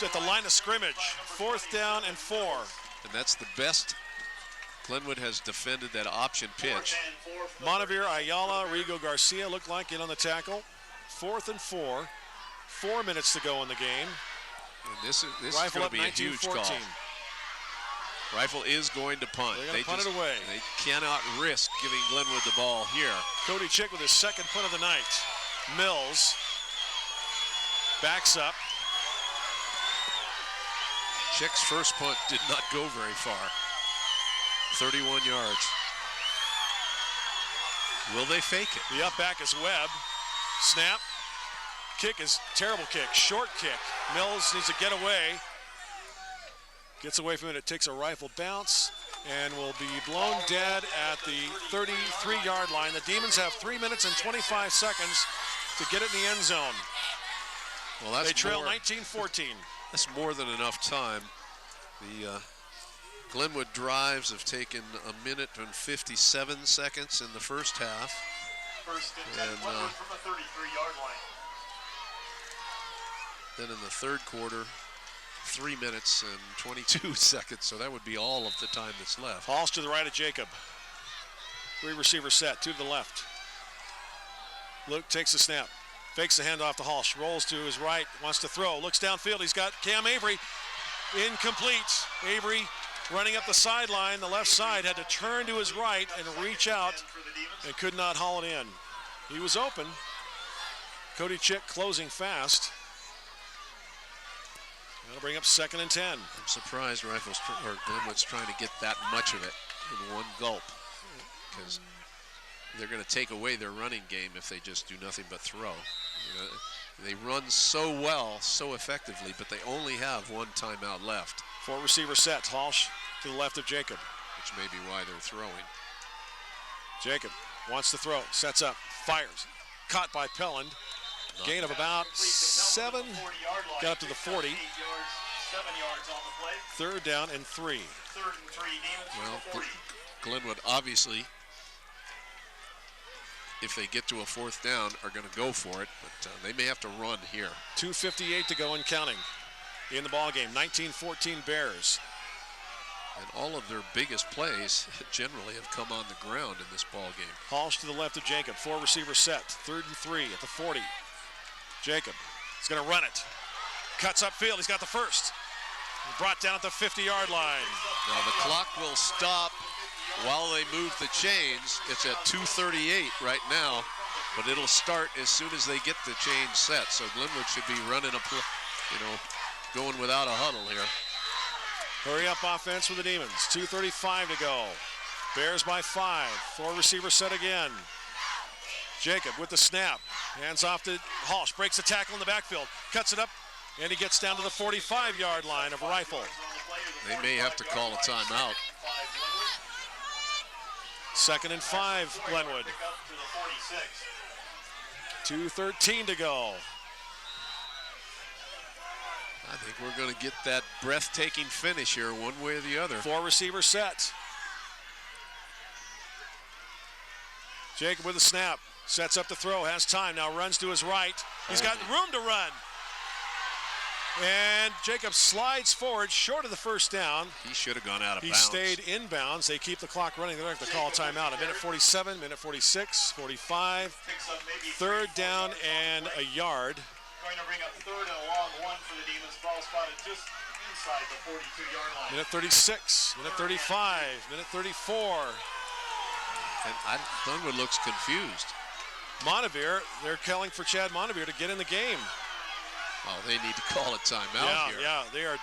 at the line of scrimmage. 4th down and 4. And that's the best Glenwood has defended that option pitch. Montevier, Ayala, Rigo Garcia look like in on the tackle. 4th and 4. 4 minutes to go in the game. And this is going to be a huge call. Rifle is going to punt. They punt it away. They cannot risk giving Glenwood the ball here. Cody Chick with his second punt of the night. Mills backs up. Chick's first punt did not go very far. 31 yards. Will they fake it? The up back is Webb. Snap. Kick is terrible kick. Short kick. Mills needs to get away. Gets away from it. It takes a Rifle bounce and will be blown dead at the 33-yard line. The Demons have 3 minutes and 25 seconds to get it in the end zone. Well, that's they trail 19-14. That's more than enough time. The Glenwood drives have taken 1 minute and 57 seconds in the first half. First and 10 from the 33-yard line. Then in the third quarter, 3 minutes and 22 seconds. So that would be all of the time that's left. Halls to the right of Jacob. 3 receiver set, 2 to the left. Luke takes the snap. Fakes the handoff to Halsh. Rolls to his right. Wants to throw. Looks downfield. He's got Cam Avery. Incomplete. Avery running up the sideline. The left side had to turn to his right and reach out and could not haul it in. He was open. Cody Chick closing fast. That'll bring up 2nd and 10. I'm surprised Glenwood's trying to get that much of it in one gulp, because they're going to take away their running game if they just do nothing but throw. You know, they run so well, so effectively, but they only have 1 timeout left. 4 receiver sets. Halsh to the left of Jacob. Which may be why they're throwing. Jacob wants to throw, sets up, fires. Caught by Pelland. Gain of about 7. Got up to the 40. 7 yards on the play. 3rd down and 3. 3rd and 3, Demons. Well, Glenwood obviously, if they get to a 4th down, are going to go for it, but they may have to run here. 2:58 to go and counting in the ball game. 19-14 Bears. And all of their biggest plays generally have come on the ground in this ball game. Halsh to the left of Jacob. 4 receiver set. 3rd and 3 at the 40. Jacob is going to run it. Cuts upfield. He's got the first. Brought down at the 50-yard line. Now the clock will stop while they move the chains. It's at 2:38 right now, but it'll start as soon as they get the chains set. So Glenwood should be running a play, going without a huddle here. Hurry up offense for the Demons. 2:35 to go. Bears by 5. 4 receiver set again. Jacob with the snap. Hands off to Halsh. Breaks the tackle in the backfield. Cuts it up, and he gets down to the 45-yard line of Rifle. They may have to call a timeout. 2nd and 5, Glenwood. 2:13 to go. I think we're going to get that breathtaking finish here one way or the other. 4 receiver set. Jacob with a snap. Sets up the throw. Has time. Now runs to his right. He's got room to run. And Jacob slides forward short of the first down. He should have gone out of He bounds. stayed inbounds. They keep the clock running. They're going to have to call a timeout. 1:47, 1:46, 45. 3rd down and a yard. Going to bring up 3rd and a long one for the Demons. Ball spotted just inside the 42-yard line. 1:36, 1:35, 1:34. And Glenwood looks confused. Montevier, they're calling for Chad Montevier to get in the game. Oh, they need to call a timeout here. Yeah, they are.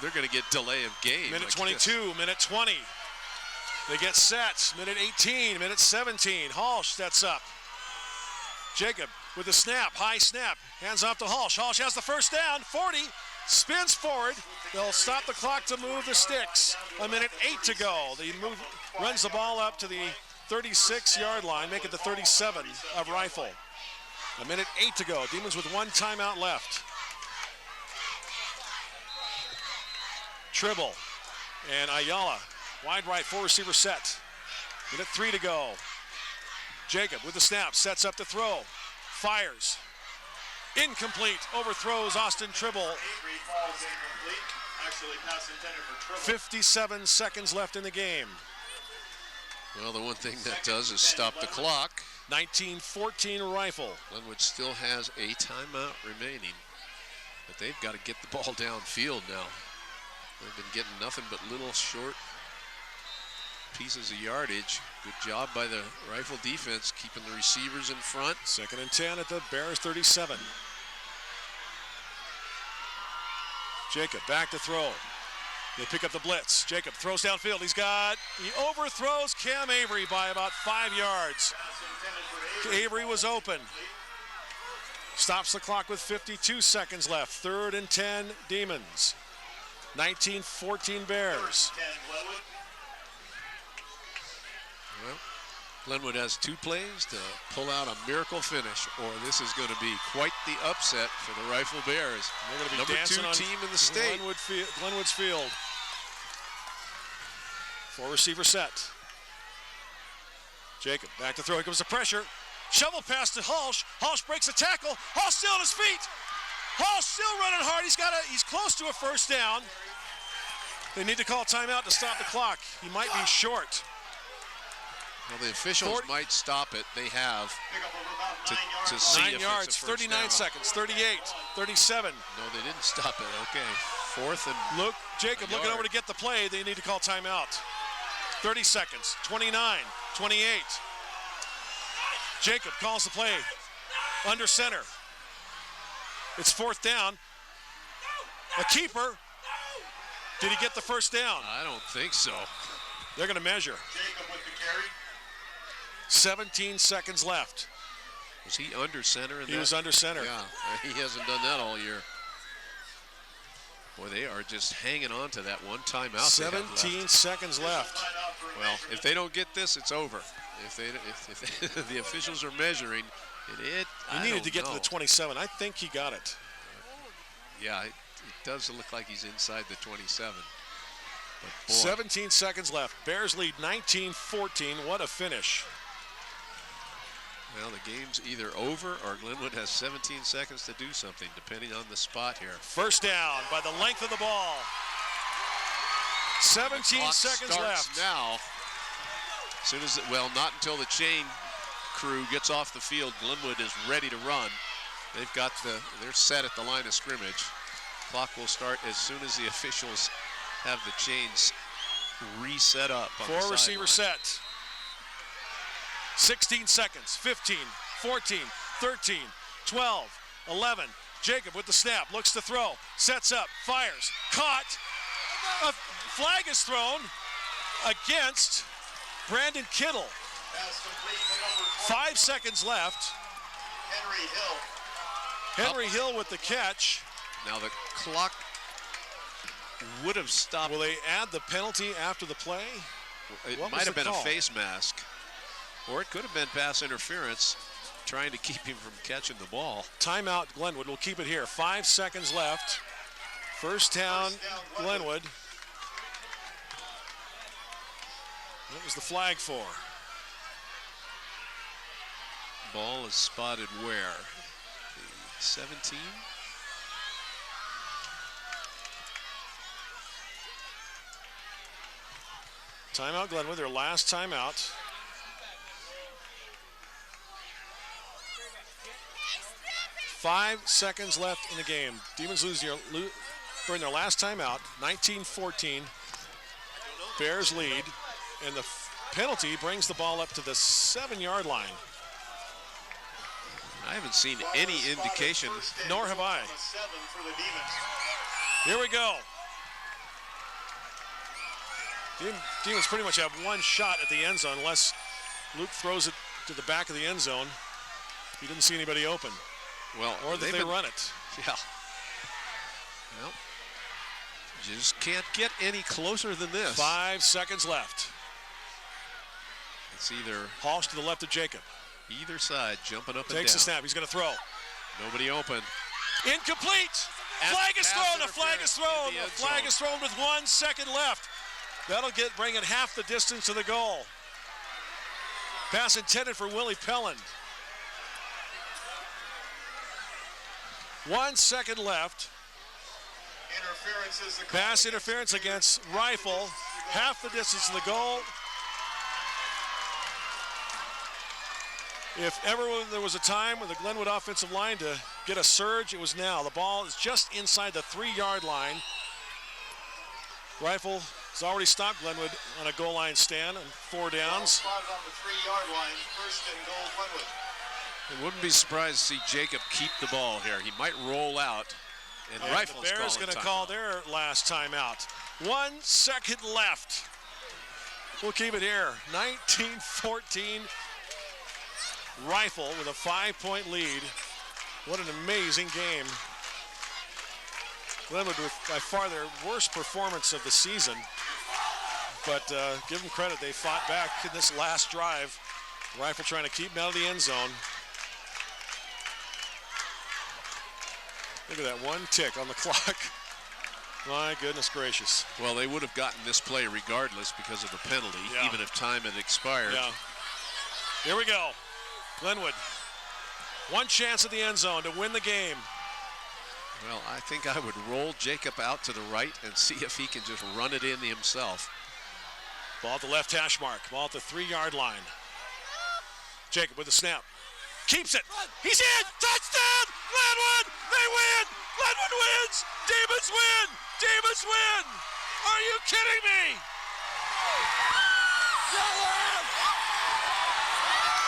They're going to get delay of game. 1:22, 1:20. They get set. 1:18, 1:17. Halsh sets up. Jacob with the snap, high snap. Hands off to Halsh. Halsh has the first down. 40, spins forward. They'll stop the clock to move the sticks. 1:08 to go. He runs the ball up to the 36-yard line, make it the 37 of Rifle. 1:08 to go. Demons with 1 timeout left. Tribble and Ayala. Wide right, 4 receiver set. 1:03 to go. Jacob with the snap, sets up to throw. Fires. Incomplete. Overthrows Austin Tribble. 57 seconds left in the game. Well, the one thing that does is stop the clock. 19-14 Rifle. Glenwood still has a timeout remaining, but they've got to get the ball downfield now. They've been getting nothing but little short pieces of yardage. Good job by the Rifle defense, keeping the receivers in front. 2nd and 10 at the Bears 37. Jacob back to throw. They pick up the blitz. Jacob throws downfield. He overthrows Cam Avery by about 5 yards. Avery was open. Stops the clock with 52 seconds left. 3rd and 10 Demons. 19-14 Bears. Well, Glenwood has 2 plays to pull out a miracle finish, or this is going to be quite the upset for the Rifle Bears. They're going to be number dancing 2 on team in the state. Glenwood's field. 4 receiver set. Jacob back to throw. Here comes the pressure. Shovel pass to Halsh. Halsh breaks a tackle. Halsh still on his feet. Halsh still running hard. He's close to a first down. They need to call timeout to stop the clock. He might be short. Well, the officials might stop it. They have to see 9 if yards, it's a first 39 down. seconds, 38, 37. No, they didn't stop it. Okay, 4th and Jacob looking over to get the play. They need to call timeout. 30 seconds, 29, 28. Jacob calls the play under center. It's 4th down. A keeper. Did he get the first down? I don't think so. They're going to measure. Jacob with the carry. 17 seconds left. Was he under center? He was under center. Yeah, he hasn't done that all year. Boy, they are just hanging on to that 1 timeout. 17 seconds left. Well, if they don't get this, it's over. If the officials are measuring, He needed to get to the 27. I think he got it. Yeah, it does look like he's inside the 27. But boy, 17 seconds left. Bears lead 19-14. What a finish. well, the game's either over or Glenwood has 17 seconds to do something, depending on the spot here. First down by the length of the ball. 17 seconds left. Now, as soon as, well, not until the chain crew gets off the field, Glenwood is ready to run. They've got they're set at the line of scrimmage. Clock will start as soon as the officials have the chains reset up. Four receiver set. 16 seconds, 15, 14, 13, 12, 11. Jacob with the snap, looks to throw, sets up, fires, caught. A flag is thrown against Brandon Kittle. 5 seconds left. Henry Hill with the catch. Now the clock would have stopped. Will they add the penalty after the play? It might have been a face mask, or it could have been pass interference, trying to keep him from catching the ball. Timeout, Glenwood. We'll keep it here. 5 seconds left. First down, Glenwood. What was the flag for? Ball is spotted where? 17? Timeout, Glenwood, their last timeout. Five seconds left in the game. Demons burn their last timeout, 19-14. Bears lead, and the penalty brings the ball up to the 7-yard line. I haven't seen any indication. Nor have I. Here we go. Demons pretty much have one shot at the end zone unless Luke throws it to the back of the end zone. He didn't see anybody open. Well, or that they run it. Yeah. Well, just can't get any closer than this. 5 seconds left. It's either Halsh to the left of Jacob. Either side jumping up and down. Takes the snap. He's going to throw. Nobody open. Incomplete. Flag is thrown. A flag is thrown. A flag is thrown with 1 second left. That'll bring it half the distance to the goal. Pass intended for Willie Pelland. 1 second left. Pass interference against Rifle. Half the distance to the goal. If ever there was a time with the Glenwood offensive line to get a surge, it was now. The ball is just inside the 3-yard line. Rifle has already stopped Glenwood on a goal line stand and 4 downs. On the 3-yard line, first and goal, Glenwood. I wouldn't be surprised to see Jacob keep the ball here. He might roll out, and Rifle's the Bears going to call their last timeout. 1 second left. We'll keep it here. 19-14. Rifle with a 5-point lead. What an amazing game. Glenwood with by far their worst performance of the season. But give them credit, they fought back in this last drive. Rifle trying to keep them out of the end zone. Look at that one tick on the clock. My goodness gracious. Well, they would have gotten this play regardless because of the penalty, even if time had expired. Yeah. Here we go. Glenwood, one chance at the end zone to win the game. Well, I think I would roll Jacob out to the right and see if he can just run it in himself. Ball at the left hash mark. Ball at the 3-yard line. Jacob with the snap. Keeps it. He's in. Touchdown! Glenwood! They win! Glenwood wins! Demons win! Demons win! Are you kidding me?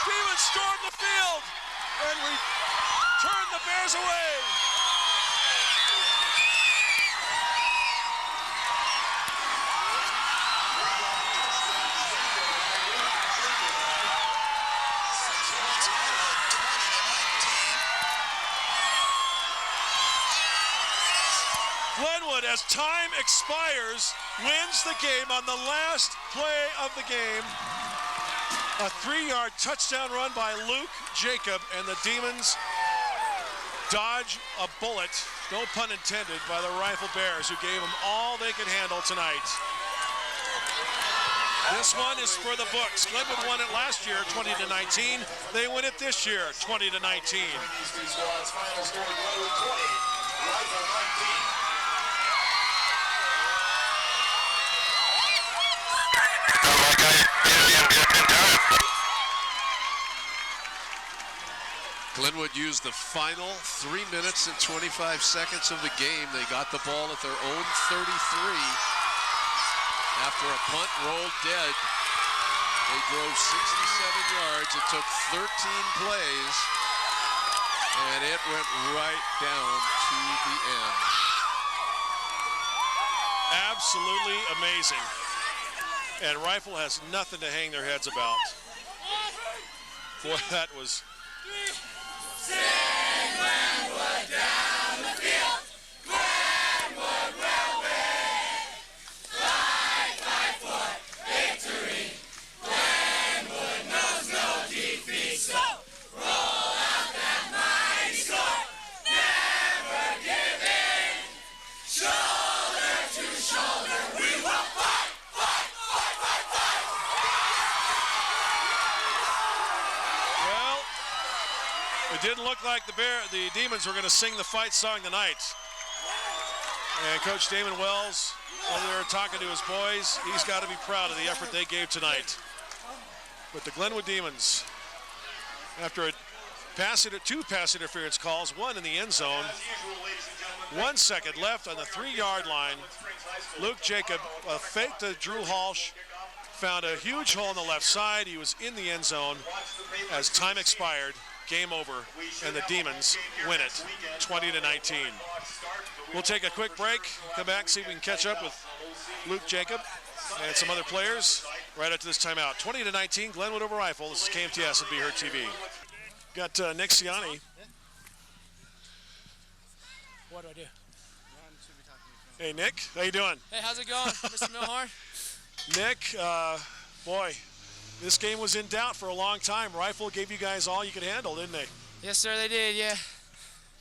Demons storm the field and we turn the Bears away. Glenwood, as time expires, wins the game on the last play of the game. A 3-yard touchdown run by Luke Jacob, and the Demons dodge a bullet, no pun intended, by the Rifle Bears, who gave them all they could handle tonight. This one is for the books. Glenwood won it last year, 20-19. They win it this year, 20-19. Glenwood used the final 3 minutes and 25 seconds of the game. They got the ball at their own 33. After a punt rolled dead, they drove 67 yards. It took 13 plays, and it went right down to the end. Absolutely amazing. And Rifle has nothing to hang their heads about. Boy, that was... Send Glenwood down the field. Glenwood will win. Fight for victory. Glenwood knows no defeat. So roll out that mighty score. Never give in. Shoulder to shoulder, we will fight, fight, fight, fight, fight. Well, it didn't look like the Demons were going to sing the fight song tonight. And Coach Damon Wells over there talking to his boys. He's got to be proud of the effort they gave tonight. But the Glenwood Demons, after two pass interference calls, one in the end zone, 1 second left on the 3-yard line. Luke Jacob faked to Drew Halsh, found a huge hole on the left side. He was in the end zone as time expired. Game over, and the Demons win it, 20-19. We'll take a quick break, come back, see if we can catch up with Luke Jacob and some other players right after this timeout. 20-19, Glenwood over Rifle. This is KMTS and BEHEARD TV. Got Nick Ciani. What do I do? Hey, Nick, how you doing? Hey, how's it going, Mr. Milhorn? Nick, boy, this game was in doubt for a long time. Rifle gave you guys all you could handle, didn't they? Yes, sir, they did, yeah.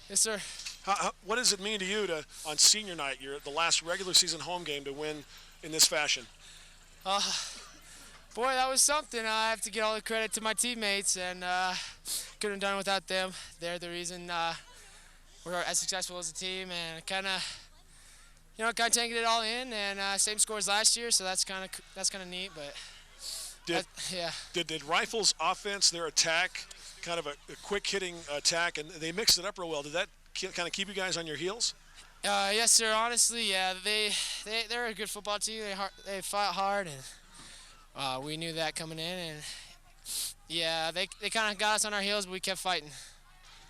Yes, sir. What does it mean to you on senior night, the last regular season home game, to win in this fashion? Boy, that was something. I have to give all the credit to my teammates, and couldn't have done it without them. They're the reason we're as successful as a team, and kind of taking it all in, and same score as last year, so that's kind of neat, but... Did Rifle's offense, their attack, kind of a quick hitting attack, and they mixed it up real well? Did that kind of keep you guys on your heels? Yes, sir. Honestly, yeah. They're a good football team. They fought hard, and we knew that coming in. And yeah, they kind of got us on our heels, but we kept fighting.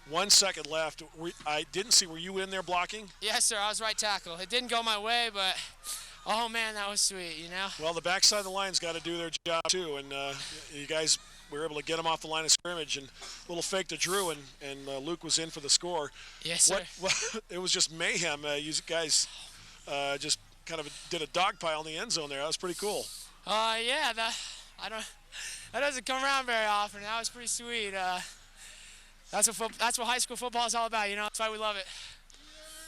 1 second left. I didn't see. Were you in there blocking? Yes, sir. I was right tackle. It didn't go my way, but. Oh, man, that was sweet, you know? Well, the backside of the line's got to do their job, too, and you guys were able to get them off the line of scrimmage, and a little fake to Drew, and Luke was in for the score. Yes, sir. It was just mayhem. You guys just kind of did a dog pile in the end zone there. That was pretty cool. Yeah, that doesn't come around very often. That was pretty sweet. That's what high school football is all about, you know? That's why we love it.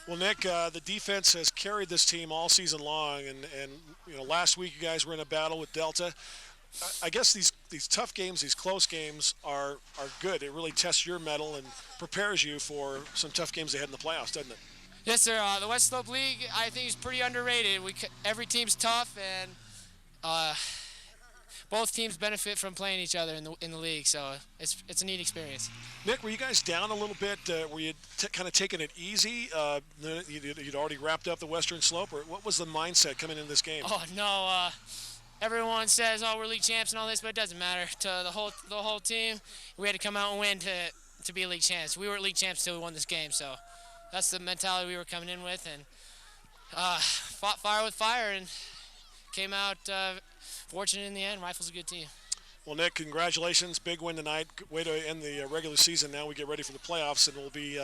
Well, Nick, the defense has carried this team all season long, and last week you guys were in a battle with Delta. I guess these tough games, these close games are good. It really tests your mettle and prepares you for some tough games ahead in the playoffs, doesn't it? Yes, sir. The West Slope League, I think, is pretty underrated. Every team's tough, and both teams benefit from playing each other in the league, so it's a neat experience. Nick, were you guys down a little bit? Were you kind of taking it easy? You'd already wrapped up the Western Slope, or what was the mindset coming into this game? Oh no, everyone says, "Oh, we're league champs" and all this, but it doesn't matter. To the whole team, we had to come out and win to be league champs. We weren't league champs until we won this game, so that's the mentality we were coming in with, and fought fire with fire and came out fortunate in the end. Rifle's a good team. Well, Nick, congratulations. Big win tonight. Way to end the regular season. Now we get ready for the playoffs, and we'll be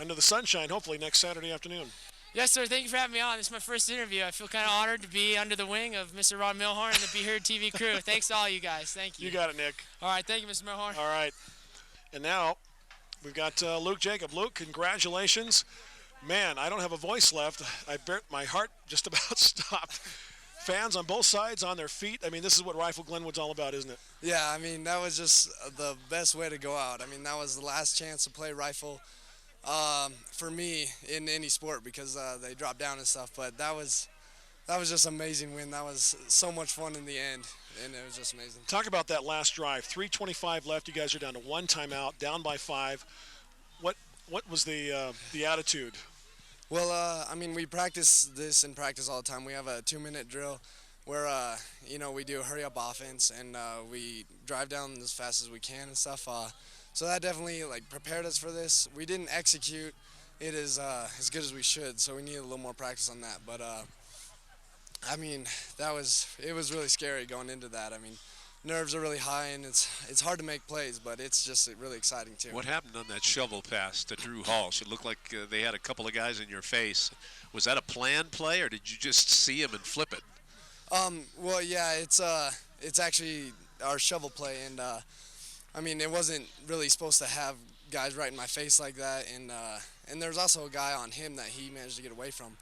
under the sunshine hopefully next Saturday afternoon. Yes, sir. Thank you for having me on. This is my first interview. I feel kind of honored to be under the wing of Mr. Ron Milhorn and the BEHEARD TV crew. Thanks to all you guys. Thank you. You got it, Nick. All right. Thank you, Mr. Milhorn. All right. And now we've got Luke Jacob. Luke, congratulations. Man, I don't have a voice left. My heart just about stopped. Fans on both sides on their feet. I mean, this is what Rifle Glenwood's all about, isn't it? Yeah, I mean, that was just the best way to go out. I mean, that was the last chance to play Rifle for me in any sport because they dropped down and stuff. But that was that was just an amazing win. That was so much fun in the end, and it was just amazing. Talk about that last drive. 3:25 left. You guys are down to 1 timeout, down by 5. What was the attitude? Well, I mean, we practice this in practice all the time. We have a 2-minute drill where, you know, we do a hurry-up offense, and we drive down as fast as we can and stuff. So that definitely, like, prepared us for this. We didn't execute it as good as we should, so we needed a little more practice on that. But, I mean, it was really scary going into that. I mean, nerves are really high, and it's hard to make plays, but it's just really exciting too. What happened on that shovel pass to Drew Halsh? It looked like they had a couple of guys in your face. Was that a planned play, or did you just see him and flip it? Well, yeah, it's actually our shovel play, and I mean, it wasn't really supposed to have guys right in my face like that, and there's also a guy on him that he managed to get away from,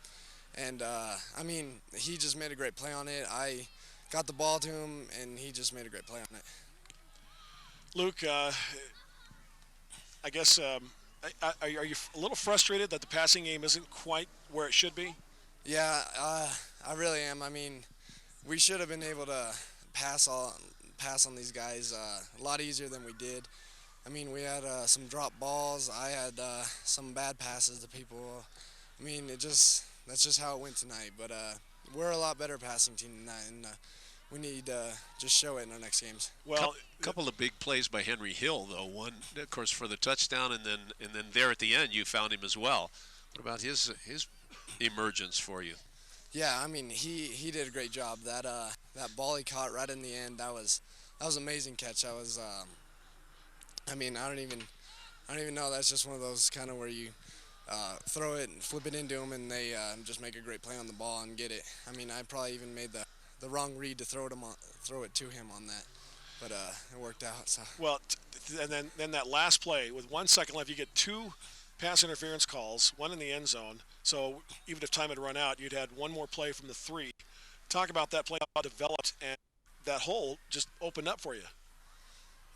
and I mean, he just made a great play on it. I got the ball to him, and he just made a great play on it. Luke, I guess, are you a little frustrated that the passing game isn't quite where it should be? Yeah, I really am. I mean, we should have been able to pass on these guys a lot easier than we did. I mean, we had some drop balls. I had some bad passes to people. I mean, that's just how it went tonight. But we're a lot better passing team than that, and we need to just show it in our next games. Well, a couple of big plays by Henry Hill, though. One, of course, for the touchdown, and then there at the end, you found him as well. What about his emergence for you? Yeah, I mean, he did a great job. That ball he caught right in the end, that was an amazing catch. That was, I mean, I don't even know. That's just one of those kind of where you throw it and flip it into them, and they just make a great play on the ball and get it. I mean, I probably even made the wrong read to throw it to him on that, but it worked out. So. Well, and then that last play with 1 second left, you get 2 pass interference calls, 1 in the end zone. So even if time had run out, you'd had 1 more play from the 3. Talk about that play, how it developed, and that hole just opened up for you.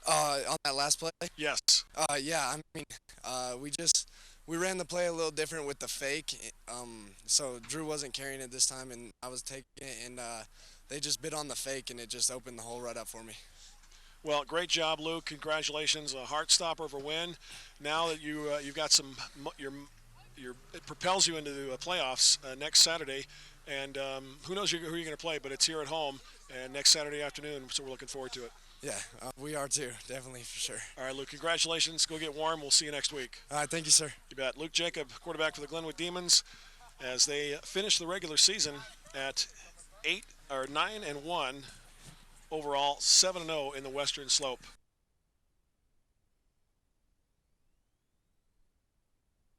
On that last play? Yes. Yeah, I mean, we ran the play a little different with the fake. So Drew wasn't carrying it this time, and I was taking it, and they just bit on the fake, and it just opened the hole right up for me. Well, great job, Luke. Congratulations, a heart stopper of a win. Now that you've got some, it propels you into the playoffs next Saturday, and who knows who you're going to play, but it's here at home and next Saturday afternoon, so we're looking forward to it. Yeah, we are too, definitely, for sure. All right, Luke, congratulations. Go get warm. We'll see you next week. All right, thank you, sir. You bet. Luke Jacob, quarterback for the Glenwood Demons, as they finish the regular season at 9-1 overall, 7-0 in the Western Slope.